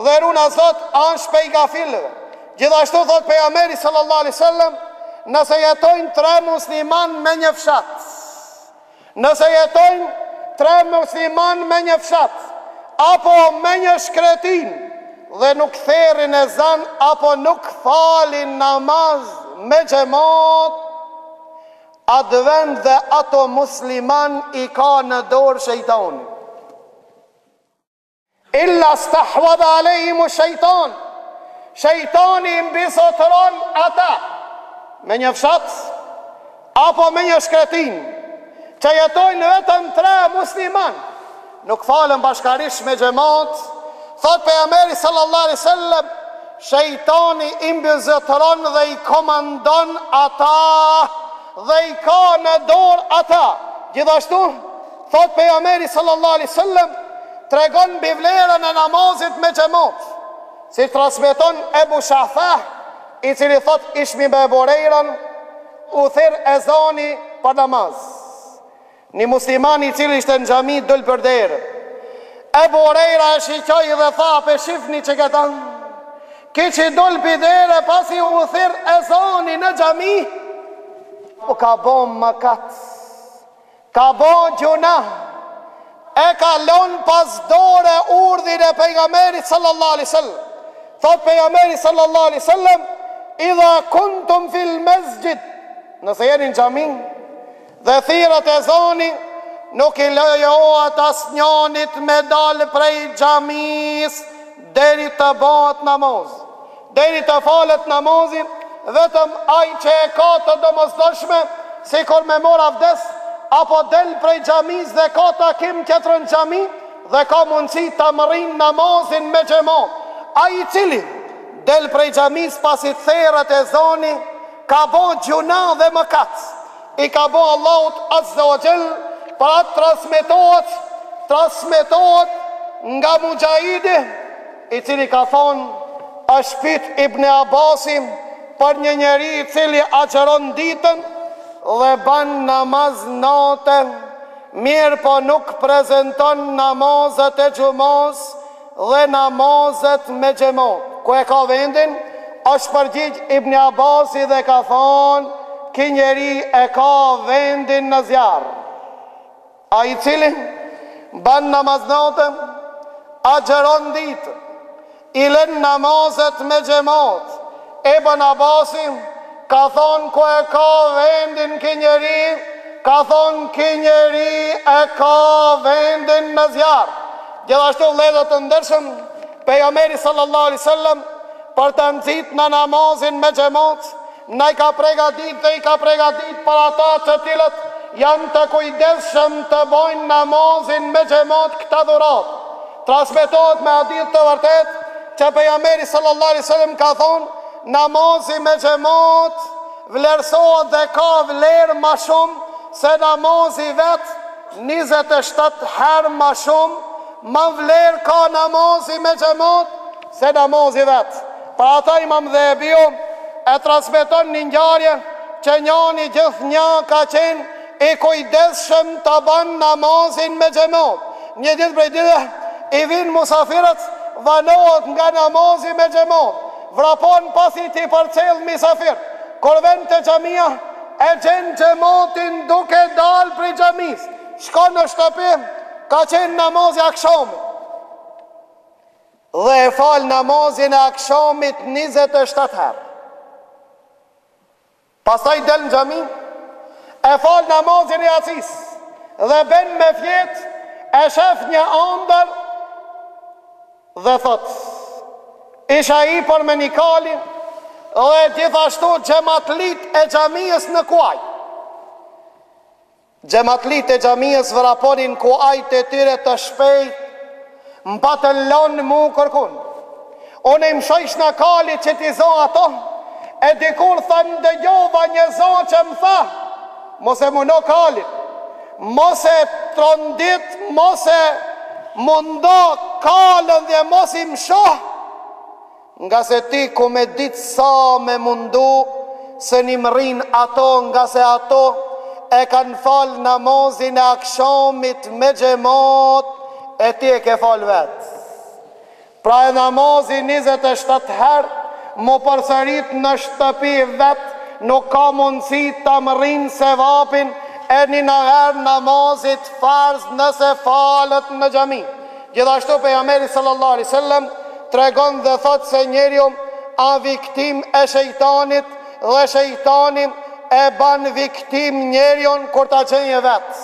C: dhe runa zot është pej gafilëve. Gjithashtu thot pejgamberi sallallahu alaihi wasallam, nëse jetojnë 3 musliman me një fshat, nëse jetojnë 3 musliman me një fshat, apo me një shkretin, dhe nuk therin e zan, apo nuk falin namaz me xhamat, atë vend dhe ato musliman i ka në dorë shejtani. Illa stahwadha alejhimu shejtan, shejtani mbisotëron ata me një fshat apo me një shkretin, që jetojnë vetëm 3 musliman, nuk falen bashkarish me xhamat. Thot pejgamberi sallallahu alaihi wasallam, shejtani i mbisotëron dhe i komandon ata dhe i ka në dorë ata. Gjithashtu thot pejgamberi sallallahu alaihi wasallam, tregon mbi vlerën e namazit me xhamat, si transmeton Ebu Shafah, i cili thot ishmi me Ebu Hurajrën, u thirr ezani për namaz. Një musliman i cili ishte në xhami dol për derë. Ebu Hurajra e shiqoi dhe tha, pe shifni që këta, ki që dol për derë pasi u thirr ezani në xhami, u ka bon mëkat, ka bon gjuna, e ka lon pas dore urdhin e pejgamberit sallallahu alaihi wasallam. Thot pejgamberi sallallahu alaihi wasallam, idha kuntum fil masjid, nëse jeni në xhami dhe thirret ezani, nuk i lejohet asnjënit me dal prej xhamis deri të bëhet namaz, deri të falet namazin, vetëm ai që e ka të domosdoshme, si kur me mor avdes, apo del prej xhamis dhe ka takim tjetër në xhami dhe ka mundësi ta marrin namazin me xhamat. Ai i cili del prej xhamis pasi therrat ezani, ka bo gjuna dhe mëkat, i ka bo Allahut azza wa jall, për atë transmetohet nga Mujahidi, i cili ka thonë, është pyet Ibn Abbasim për një njeri i cili agjeron ditën dhe ban namaz natën, mirë po nuk prezenton namazet e xumos dhe namazet me xhamat. Ku e ka vendin? Është përgjigj Ibn Abbasi dhe ka thonë, ki njeri e ka vendin në zjarë. A i cili ban namaz natën, agjeron ditën, i len namazet me xhamat. Ibn Abbasi ka thonë, ku e ka vendin ki njeri, ka thonë, ki njeri e ka vendin në zjarë. Gjithashtu vëllezër të ndershëm, pejgamberi sallallahu alaihi wasallam për të nxit në namazin me xhamat, na i ka përgatit dhe i ka përgatit për ata të cilët janë të kujdesshëm të bojnë namazin me xhamat këtë dhurat. Transmetohet me hadith të vërtet që pejgamberi sallallahu alaihi wasallam ka thonë, namazi me xhamat vlerësohet dhe ka vlerë më shumë se namazi vet 27 herë më shumë. Më vlerë ka namazi me xhamat se namazi vet. Pra ata Imam Dhebiu e transmeton një ngjarje që njëri gjithnjë ka qenë i kujdesshëm të ban namazin me xhamat. Një ditë prej ditëve i vinë musafirët, vanohet nga namazi me xhamat, vrapon pasi ti përcjell misafir. Kur vjen te xhamia e gjen xhamatin duke dal prej xhamis, shkon në shtëpi, ka qenë namazi akşamit. dhe e fal namazin e akshamit 27 herë. Pastaj del në xhami, e fal namazin e yacis dhe ben me fjet, e shef një ëndër dhe thot: isha i për me një kalin dhe gjithashtu xhamatlit e xhamisë në kuaj. Xhamatlit e xhamisë vraponin kuajt e tyre të shpejt, mbatan lon mu kërkun. Unë im shojsh në kalit që t'i zo ato, e dikur thënë dëgjova një zonë që më tha: mos e mundo kalit, mos e trondit, mos e mundo kalën dhe mos i mshoh, nga se ti ku me ditë sa me mundu se një mërin ato, nga se ato e kanë fal namazin e akshamit me xhamat, e ti e ke fal vetë. Pra e namazin 27 herë më përsërit në shtëpi vetë, nuk ka mundësi të mërin se vapin e një herë namazit farz nëse falët në xhami. Gjithashtu pejgamberi sallallahu alaihi wasallam tregon dhe thot se njeriu a viktim e shejtanit dhe shejtani e ban viktim njeriun kur ta gjenje vetë.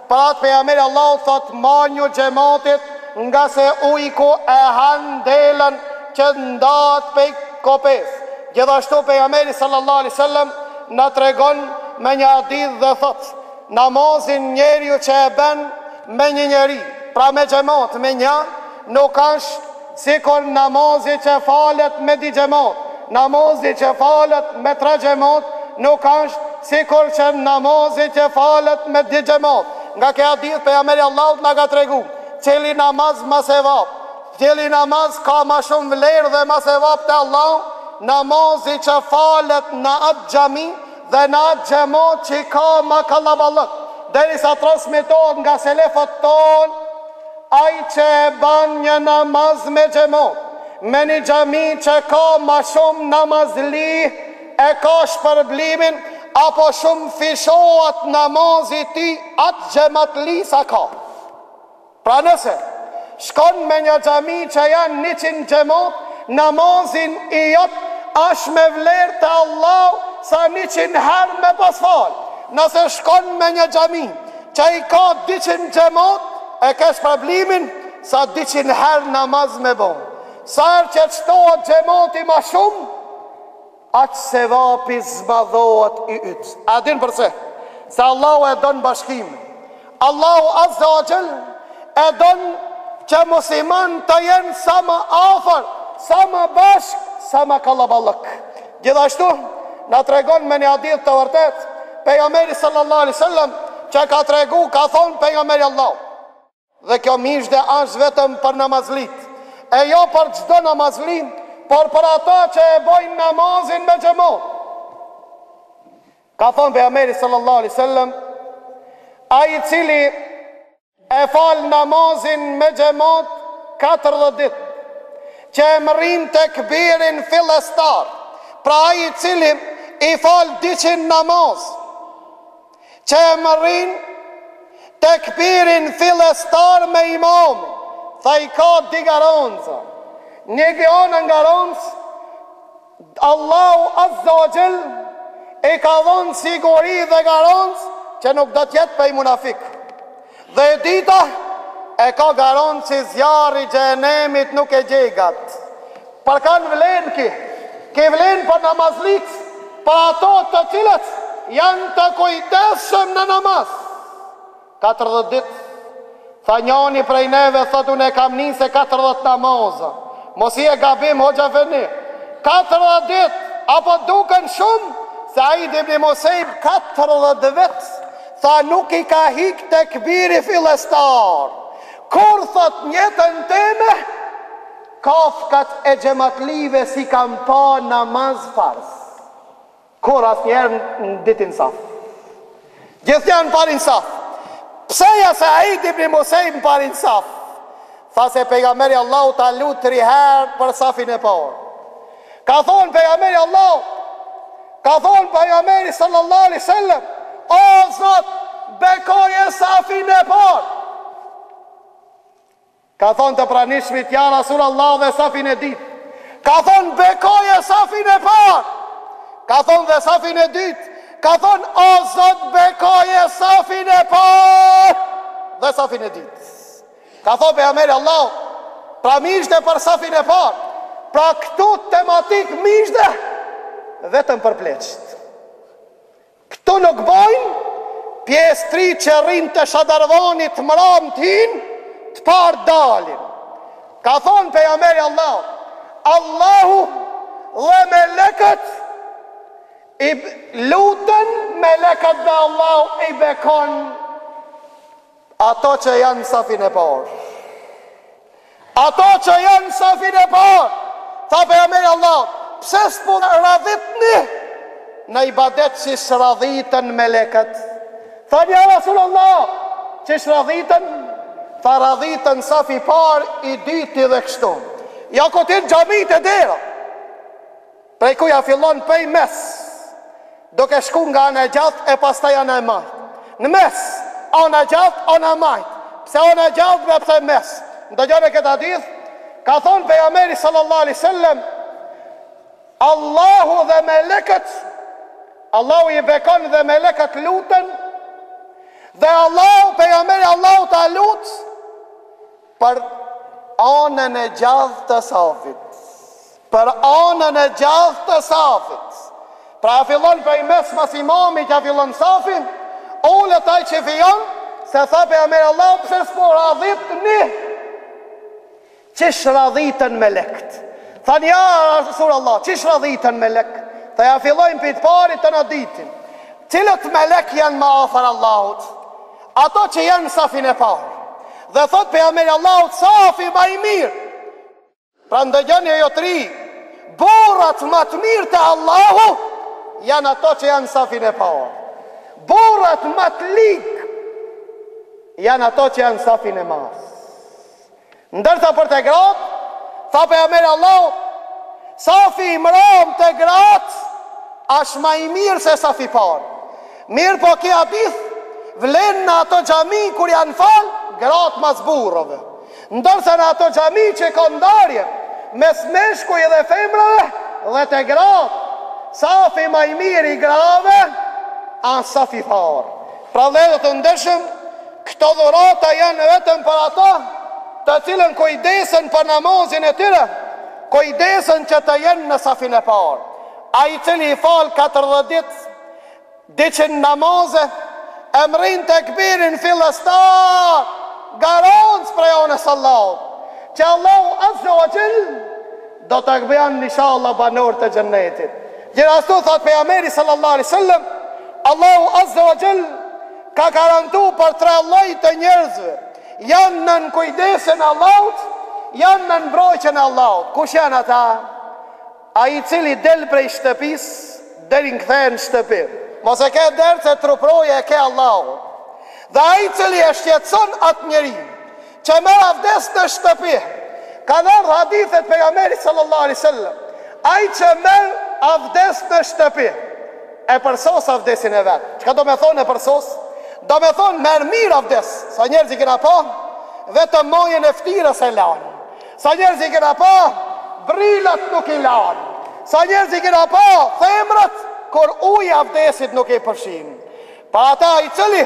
C: Për atë pejgamberi Allahu thot: manju xhamatit, nga se ujku e han delën që ndahet pe kopes. Gjithashtu pejgamberi sallallahu alaihi wasallam na tregon me një hadith dhe thot: namazin njeriu që e bën me një njeri, pra me xhamat, me një, nuk është sikur namazi që falet me di xhamat. Namazi që falet me 3 xhamat nuk është sikur që namazi që falet me di xhamat. Nga kjo hadith pejgamberi Allahut na ka tregu: cili namaz ma se vap, cili namaz ka ma shumë vlerë dhe ma se vap të Allah, namazi që falet në atë xhami dhe në atë xhamat që ka ma kallaballëk. Derisa transmetohet nga selefët tonë, ai që e ban një namaz me xhamat, me një xhami që ka ma shumë namazli, e ka shpërblimin, apo shumë fishohat namazi ti, atë xhamatli sa ka. Pra nëse shkon me një xhami që janë 100 xhamat, namazin i jot është me vlerë të Allah sa 100 herë me pas fal. Nëse shkon me një xhami që i ka 200 xhamat, e kesh problemin sa 200 herë namaz me bon. Sarë që qëtohet xhamati ma shumë, aqë se vapi zbadhohet i ytë. A din përse? Se Allahu e don bashkim. Allahu azza wa jall e don që musliman të jenë sa më afër, sa më bashk, sa më kallaballëk. Gjithashtu na tregon me një hadith të vërtet pejgamberi sallallahu alaihi wasallam që ka tregu, ka thonë pejgamberi Allah: dhe kjo mishde është vetëm për namazlit, e jo për çdo namazlit, por për ata që e bojnë namazin me xhamat. Ka thonë pejgamberi sallallahu alaihi wasallam: ai i cili e fal namazin me xhamat 40 ditë, që e mërin tekbirin fillestar, pra ai i cili i fal 200 namaz, që e mërin tekbirin fillestar me imam, tha i ka 2 garanca. Një gjona nga garancë, Allahu azza wa jall e ka dhënë siguri dhe garancë që nuk do t'jetë pej munafik. Dhe e dita e ka garancë që zjarri i xhenemit nuk e gjegat. Për kanë vlen ki vlen për namazlik, për ato të cilët janë të kujdesshëm në namaz. 40 ditë, tha njani prej neve, thot unë e kam nise 40 namaza. Mos i e gabim hoxha feni. 40 ditë, apo duken shumë, se Said ibn Musaib 40 vetë, tha nuk i ka hik tekbiri fillestar. Kur thot njetën teme, kafkat e xhamatlive si kam pa namaz farz. Kur asnjëherë në ditin saf. Gjithë janë parin saf. Pse ja Said ibn Musaib në parin saf? Tha se pejgamberi Allahu ta lut 3 herë për safin e parë. Ka thonë pejgamberi Allahu, ka thonë pejgamberi sallallahu alaihi wasallam, o Zot, bekoje safin e parë. Ka thonë të pranishmit, ja Rasul Allah dhe safin e dit. Ka thonë bekoje safin e par. Ka thonë dhe safin e dit. Ka thonë o Zot bekoje safin e par dhe safin e dit. Ka thonë pejgamberi Allah, pra mishte për safin e par. Pra këtu tematik mishte vetëm për pleqt. Këtu nuk bojnë pjesë 3 që rrinë të shadarvanit mëram t'hin të par dalin. Ka thonë pejgamberi Allah, Allahu dhe melekët i lutën, melekët dhe Allahu i bekon ato që janë safin e parë. Ato që janë safin e parë. Tha pejgamberi Allah, pse s'po radhitni në ibadet që shradhitën melekët? Tha ja Rasulullah, që shradhitën? Tha radhitën safi parë, i dyti dhe kështu. Ja kotin gjamit e dera, prej kuja fillon pej mes, duke shku nga anë e gjatë e pastaj anë e majtë. Në mes, anë e gjatë, anë e majtë. Pse anë e gjatë me pse mes? Në gjone këtë hadith, ka thonë pejgamberi sallallahu alaihi wasallam, Allahu dhe melekët, Allahu i bekon dhe melekët lutën, dhe Allahu, pejgamberi Allahu ta lutë për anën e gjallë të safit. Për anën e gjallë të safit. Pra fillon për i mes mas imami që fillon safin, ullë taj që fion, se tha pejgamberi Allah, pëse s'po radhit një, qish radhitën me lekt. Than ja Rasulullah, qish radhitën me lek? Tha ja fillojnë për të parit të në ditin. Cilët me lek janë ma afar Allahut? Ato që janë safin e parë. Dhe thot pejgamberi Allahut, safi ma i mirë. Pra ndëgjoni jo të ri, burrat ma të mirë të Allahu janë ato që janë safin e parë. Burrat ma të ligë janë ato që janë safin e mas. Ndërsa për të gratë, tha pejgamberi Allahut, safi i mram të gratë është ma i mirë se safi parë. Mirë po kia hadith vlen në ato xhami kur janë falë, gratë mas burrave. Ndërsa në ato xhami që ka ndarje mes meshkuj dhe femrave dhe të gratë, safi ma i mirë i grave anë safi parë. Pra vlerë të ndeshëm, këto dhurata janë vetëm për ata të cilën kujdesen për namazin e tyre, kujdesen që të jenë në safin e parë. A i cili i falë 40 ditë, diqen namaze, emrin të këbirin fillestar, garancë prej onës Allahut, që Allahu azza wa jall do të këbijan inshallah banor të gjennetit. Gjithashtu thot pejgamberi sallallahu alaihi wasallam, Allahu azza wa jall ka garantu për 3 lloj të njerëzve. Janë në kujdesin Allahut, janë në mbrojtjen e Allahut. Kush janë ata? Ai i cili del prej shtëpis, deri në kthehen në shtëpi. Mos e ke derë se truproje e ke Allahut. Dhe ai i cili e shqetëson atë njeri që merr avdes në shtëpi. Ka dhënë hadithet pejgamberit sallallahu alaihi wasallam. Ai që merr avdes në shtëpi e përsos avdesin e vet. Çka do me thonë e përsos? Do me thonë merr mirë avdes. Sa njerëz i kena pa, vetëm mojen e ftyrës e lanë. Sa njerëz i kena pa, brillat nuk i lanë. Sa njerëz i kena pa, themrat kur uji avdesit nuk i përshin. Pa ata i cili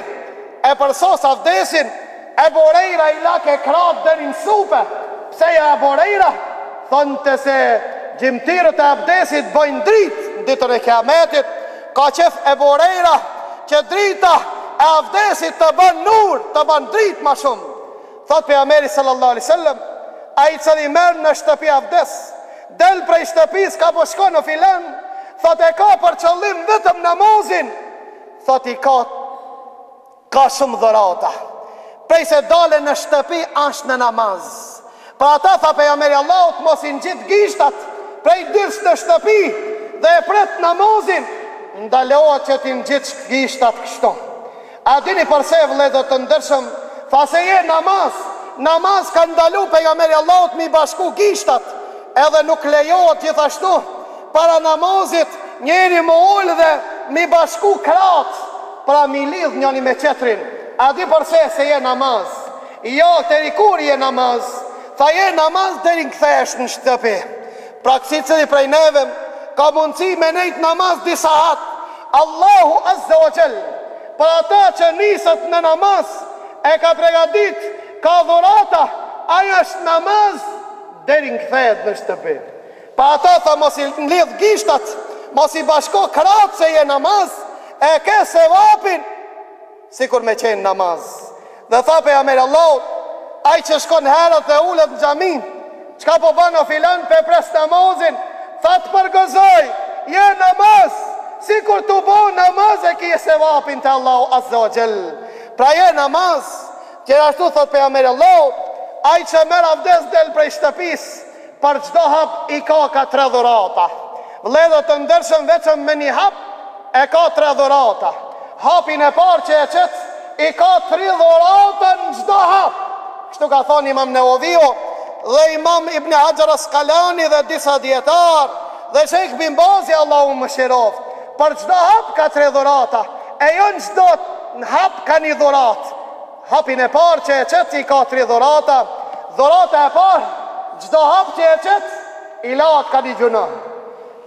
C: e përsos avdesin, e borejra i lake kratë deri në supe. Pse ja e borejra? Thonë të se gjimtirët e avdesit bojnë dritë në ditën e kiametit, ka qef e borejra që drita e avdesit të bën nur, të bën dritë ma shumë. Thot pejgamberi sallallahu alaihi wasallam, ai i cili merr në shtëpi avdes, del prej shtëpis ka po shkon në filan, thot e ka për qëllim vetëm namazin, thot i ka shumë dhurata. Prej se dale në shtëpi ashtë në namaz. Pra ata tha pejgamberi Allahut, mos i ngjit gishtat prej dyrs në shtëpi dhe e pret namazin, ndalohet që ti ngjit gishtat kështu. A dini përse vëllezër të ndershëm, tha se je namaz ka ndalu pejgamberi Allahut mi bashku gishtat, edhe nuk lejohet gjithashtu para namazit njeri më ul dhe mi bashku kratë, pra mi lidh njëni me qetrin. A di përse se je namaz? Jo, të rikur je namaz,
D: Tha je namaz deri në kthehesh në shtëpi. Pra cili prej neve ka mundësi me nejt namaz disa hat. Allahu Azza wa Jall për ata që nisët në namaz e ka pregadit, ka dhurata, ajo është namaz deri në kthehet në shtëpi. Pa ata tha mos i lidh gishtat, mos i bashko kratë se je namaz, e ke sevapin sikur me qenë namaz. Dhe tha pejgamberi Allahut, ai që shkon herët dhe ulet në xhami, çka po bën o filan pe pres namazin, tha të përgëzoj, je namaz, sikur të bo namaz e kje sevapin të Allahu Azza wa Jall. Pra je namaz, gjithashtu thot pejgamberi Allahut, ai që merr avdes del prej shtëpis, për çdo hap i ka 3 dhurata. Vëllezër të ndershëm, vetëm me një hap e ka 3 dhurata. Hapin e parë që e qet i ka 3 dhurata në çdo hap. Kështu ka thonë Imam Newaviu dhe Imam Ibn Hajar Asqalani dhe disa dietar dhe Sheikh Bin Bazi, Allahu mëshiroft. Për çdo hap ka 3 dhurata, e jo në çdo hap ka 1 dhurat. Hapin e parë që e qet i ka 3 dhurata. Dhurata e parë, çdo hap që e qet i lahet ka 1 gjuna.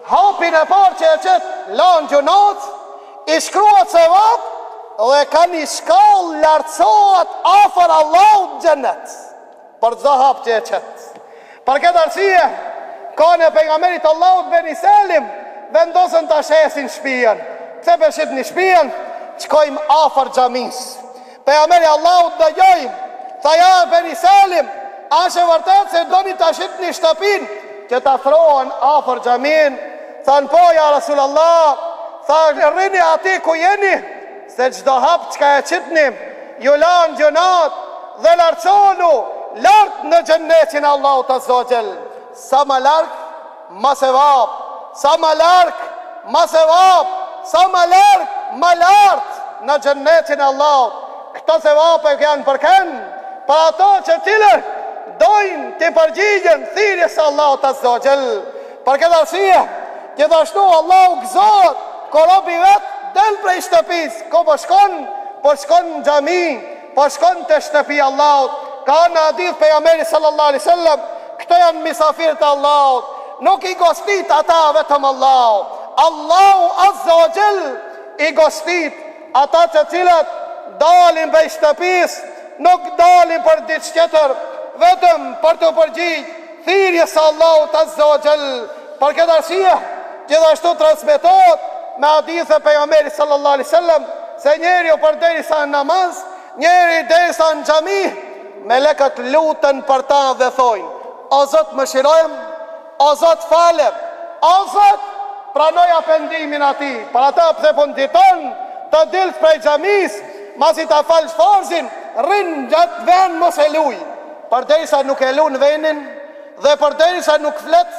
D: Hapin e parë që e qet lan gjunat, i shkruat sevap dhe ka 1 shkallë lartësohet afër Allahut në xhennet. Për çdo hap që e qet. Për këtë arsye, kanë e pejgamberit Allahut Beni Selim vendosën ta shesin shtëpinë. Pse beshit në shtëpinë, shkojmë afër xhamis. Pejgamberi Allahut dëgjoi, tha ja Beni Selim, a është e vërtet se doni ta shitni shtëpinë që ta throhen afër xhamin? Than po ja Rasulullah. Tha rrini ati ku jeni, se çdo hap çka e qitni, ju lan gjunat dhe lartësonu lart në xhennetin Allahut Azza wa Jall. Sa më larg, ma sevap. Sa më larg, ma sevap. Sa më larg, ma lart në xhennetin Allahut. Këto sevape janë për kënd, për ato që cilë dojnë të përgjigjen thirrjes së Allahut Azza wa Jall. Për këtë arsye, gjithashtu Allahu gëzohet kur robi vet del prej shtëpis, ko po shkon në xhami, po shkon te shtëpia Allahut. Ka në hadith pejgamberi sallallahu alaihi wasallam, këto janë misafirët e Allahut, nuk i gostit ata vetëm Allahu. Allahu Azza wa Jall i gostit ata të cilët dalin prej shtëpis, nuk dalin për diçka tjetër, vetëm për të përgjigjur thirrjes së Allahut Azza wa Jall. Për këtë arsye, gjithashtu transmetohet me hadith e pejgamberit sallallahu alaihi wasallam se njeriu përderisa në namaz, njeri derisa në xhami, melekët lutën për ta dhe thojnë: o Zot mëshirojm, o Zot falem, o Zot pranoja pendimin atij. Për ata pse po nditon të dilë prej xhamis, masi ta falë farzin, rrin gjatë vend mos e luj. Përderisa nuk e lu në vendin dhe përderisa nuk flet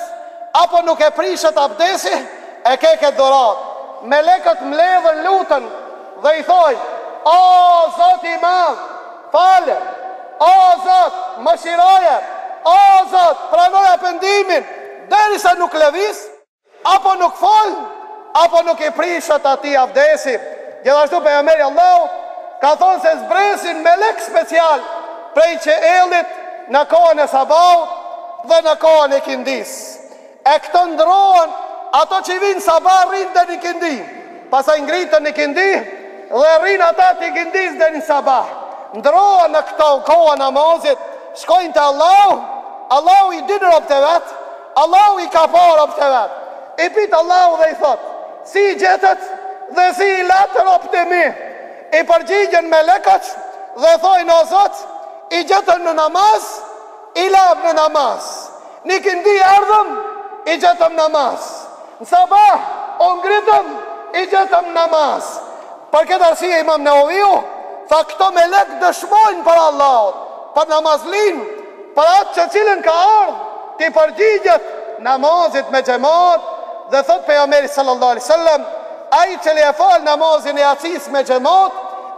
D: apo nuk e prishet abdesi, e ke këtë dhurat. Melekët mbledhën lutën dhe i thojnë: o Zot i madh, falem, o Zot mëshiroje, o Zot pranoja pendimin, derisa nuk lëviz, apo nuk fol, apo nuk i prishet atij abdesi. Gjithashtu pejgamberi Allahut ka thonë se zbresin melek special prej qiellit në kohën e sabahut dhe në kohën e kindis. E këto ndrohen, ato që vinë sabah rrinë dhe një kindi, pasaj ngritën një kindi dhe rrinë ata të kindis dhe një sabah. Ndrohen në këto kohën namazit, shkojnë të Allahu i dinë rob të vetë, Allahu i ka po rob të vetë. I pitë Allahu dhe i thotë: si i gjetët dhe si i latë rob të mi? I përgjigjen me lekët dhe thojnë: o Zot, i gjetën në namaz, i labë në namaz. Një kindi ardhëm, i gjetëm namaz. Në sabah, o ngritëm, i gjetëm namaz. Për këtë arsye Imam Newaviu tha këto melek dëshmojnë për Allahut, për namazlin, për atë që cilën ka ardhë, ti përgjigjet namazit me xhamat. Dhe thot pejgamberi sallallahu alaihi wasallam, ai që e fal namazin e yacis me xhamat,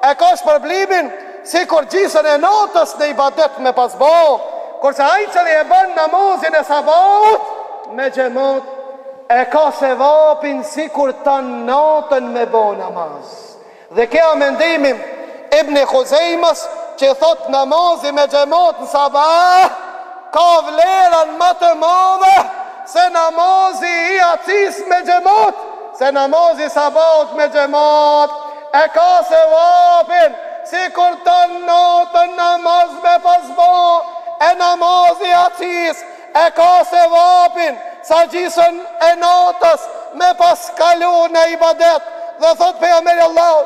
D: e ka shpërblimin sikur gjysën e natës në ibadet me pasbo. Kurse ai që e bën namazin e sabahut me xhamat, e ka sevapin sikur ta natën me bo namaz. Dhe kja mendimin Ibn Khuzejmës që thot namazi me xhamat në sabah ka vlerën më të madhe se namazi I acis me xhamat, se namazi sabat me xhamat e ka se vapin si kur të notën namaz me pasbo, e namazi acis e ka se vapin sa gjisën e notës me paskalu në ibadet. Dhe thot pejgamberi Allah,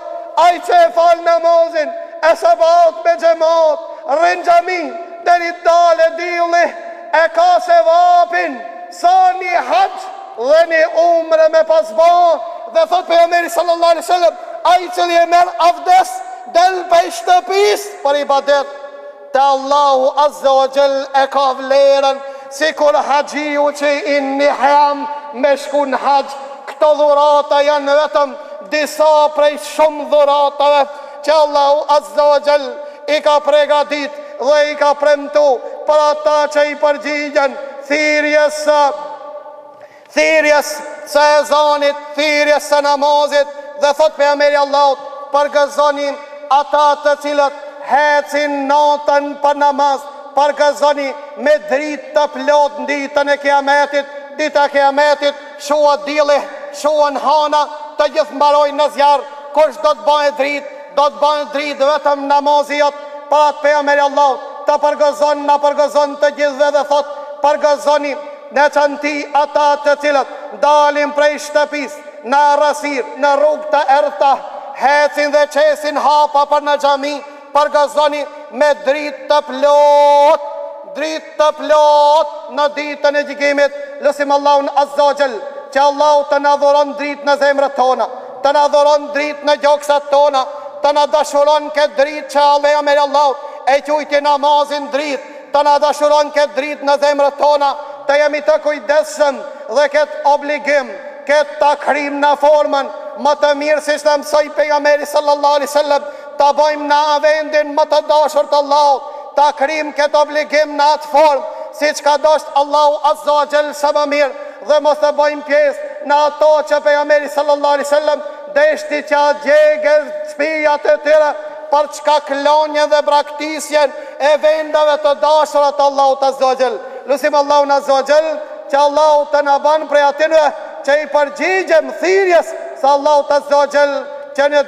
D: ai që e fal namazin e sabat me xhamat, rrin xhami deri dale dilli, e ka se vapin sa një hax dhe një umre me pasbo. Dhe thot pejgamberi sallallahu alaihi wasallam, ai që e merr avdes del për shtëpis për ibadet te Allahu azza wa jall e ka vlerën si kur haxhiu që I ihram me shku në hax. Këto dhurata janë vetëm disa prej shumë dhuratave që Allahu azza wa jall I ka pregadit dhe I ka premtu për ata që I përgjigjen thirrjes së ezanit, thirrjes së namazit. Dhe thot pejgamberi Allahut, përgëzoni ata të cilët hecin natën për namaz, përgëzoni me dritë të plot në ditën e kiametit. Dita e kiametit shuat dielli, shuan hana, të gjithë mbarojnë në zjarr. Kush do të bëhet dritë, do të bëhet dritë vetëm namazi jot. Për atë pejgamberi Allahut të përgëzon, na përgëzon të gjithëve dhe thot, përgëzoni në çanti ata të cilët dalin prej shtëpis në errësir, në rrugë të errta, hecin dhe qesin hapa për në xhami, përgëzoni me dritë të plot, dritë të plot në ditën e gjykimit. Lutim Allahun azza wa jall që Allahu të na dhuron dritë në zemrat tona, të na dhuron dritë në gjoksat tona, të na dashuron këtë dritë që pejgamberi Allahut e quajti namazin dritë, të na dashuron këtë dritë në zemrat tona, të jemi të kujdesshëm dhe këtë obligim, këtë takrim në formën më të mirë si që mësoi pejgamberi sallallahu alaihi wasallam, ta bëjmë në vendin më të dashur të Allahut, takrim këtë obligim në atë formë siç ka dashur Allahu azza wa jall sa më mirë, dhe mos të bëjmë pjesë në ato që pejgamberi sallallahu alaihi wasallam deshti që djegë shtëpiat e tyre për çka klonjen dhe braktisjen e vendave të dashura të Allahut azza wa jall. Lutim Allahun azza wa jall që Allahu të na bën prej atyre që I përgjigjem thirrjes së Allahut azza wa jall, që në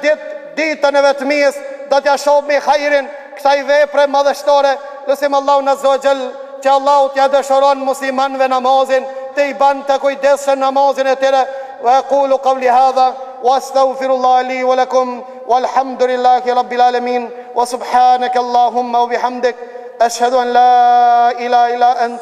D: ditën e vetmis do t'ja shohim hajrin kësaj vepre madhështore. Lutim Allahun azza wa jall që Allahu t'ja dëshiron muslimanëve namazin, të I ban të kujdesshëm namazin e tyre. Wa aqulu qawli hadha wa astaghfirullah li wa lakum walhamdulillahi rabbil alamin wa subhanaka allahumma wa bihamdik ashhadu an la ilaha illa ant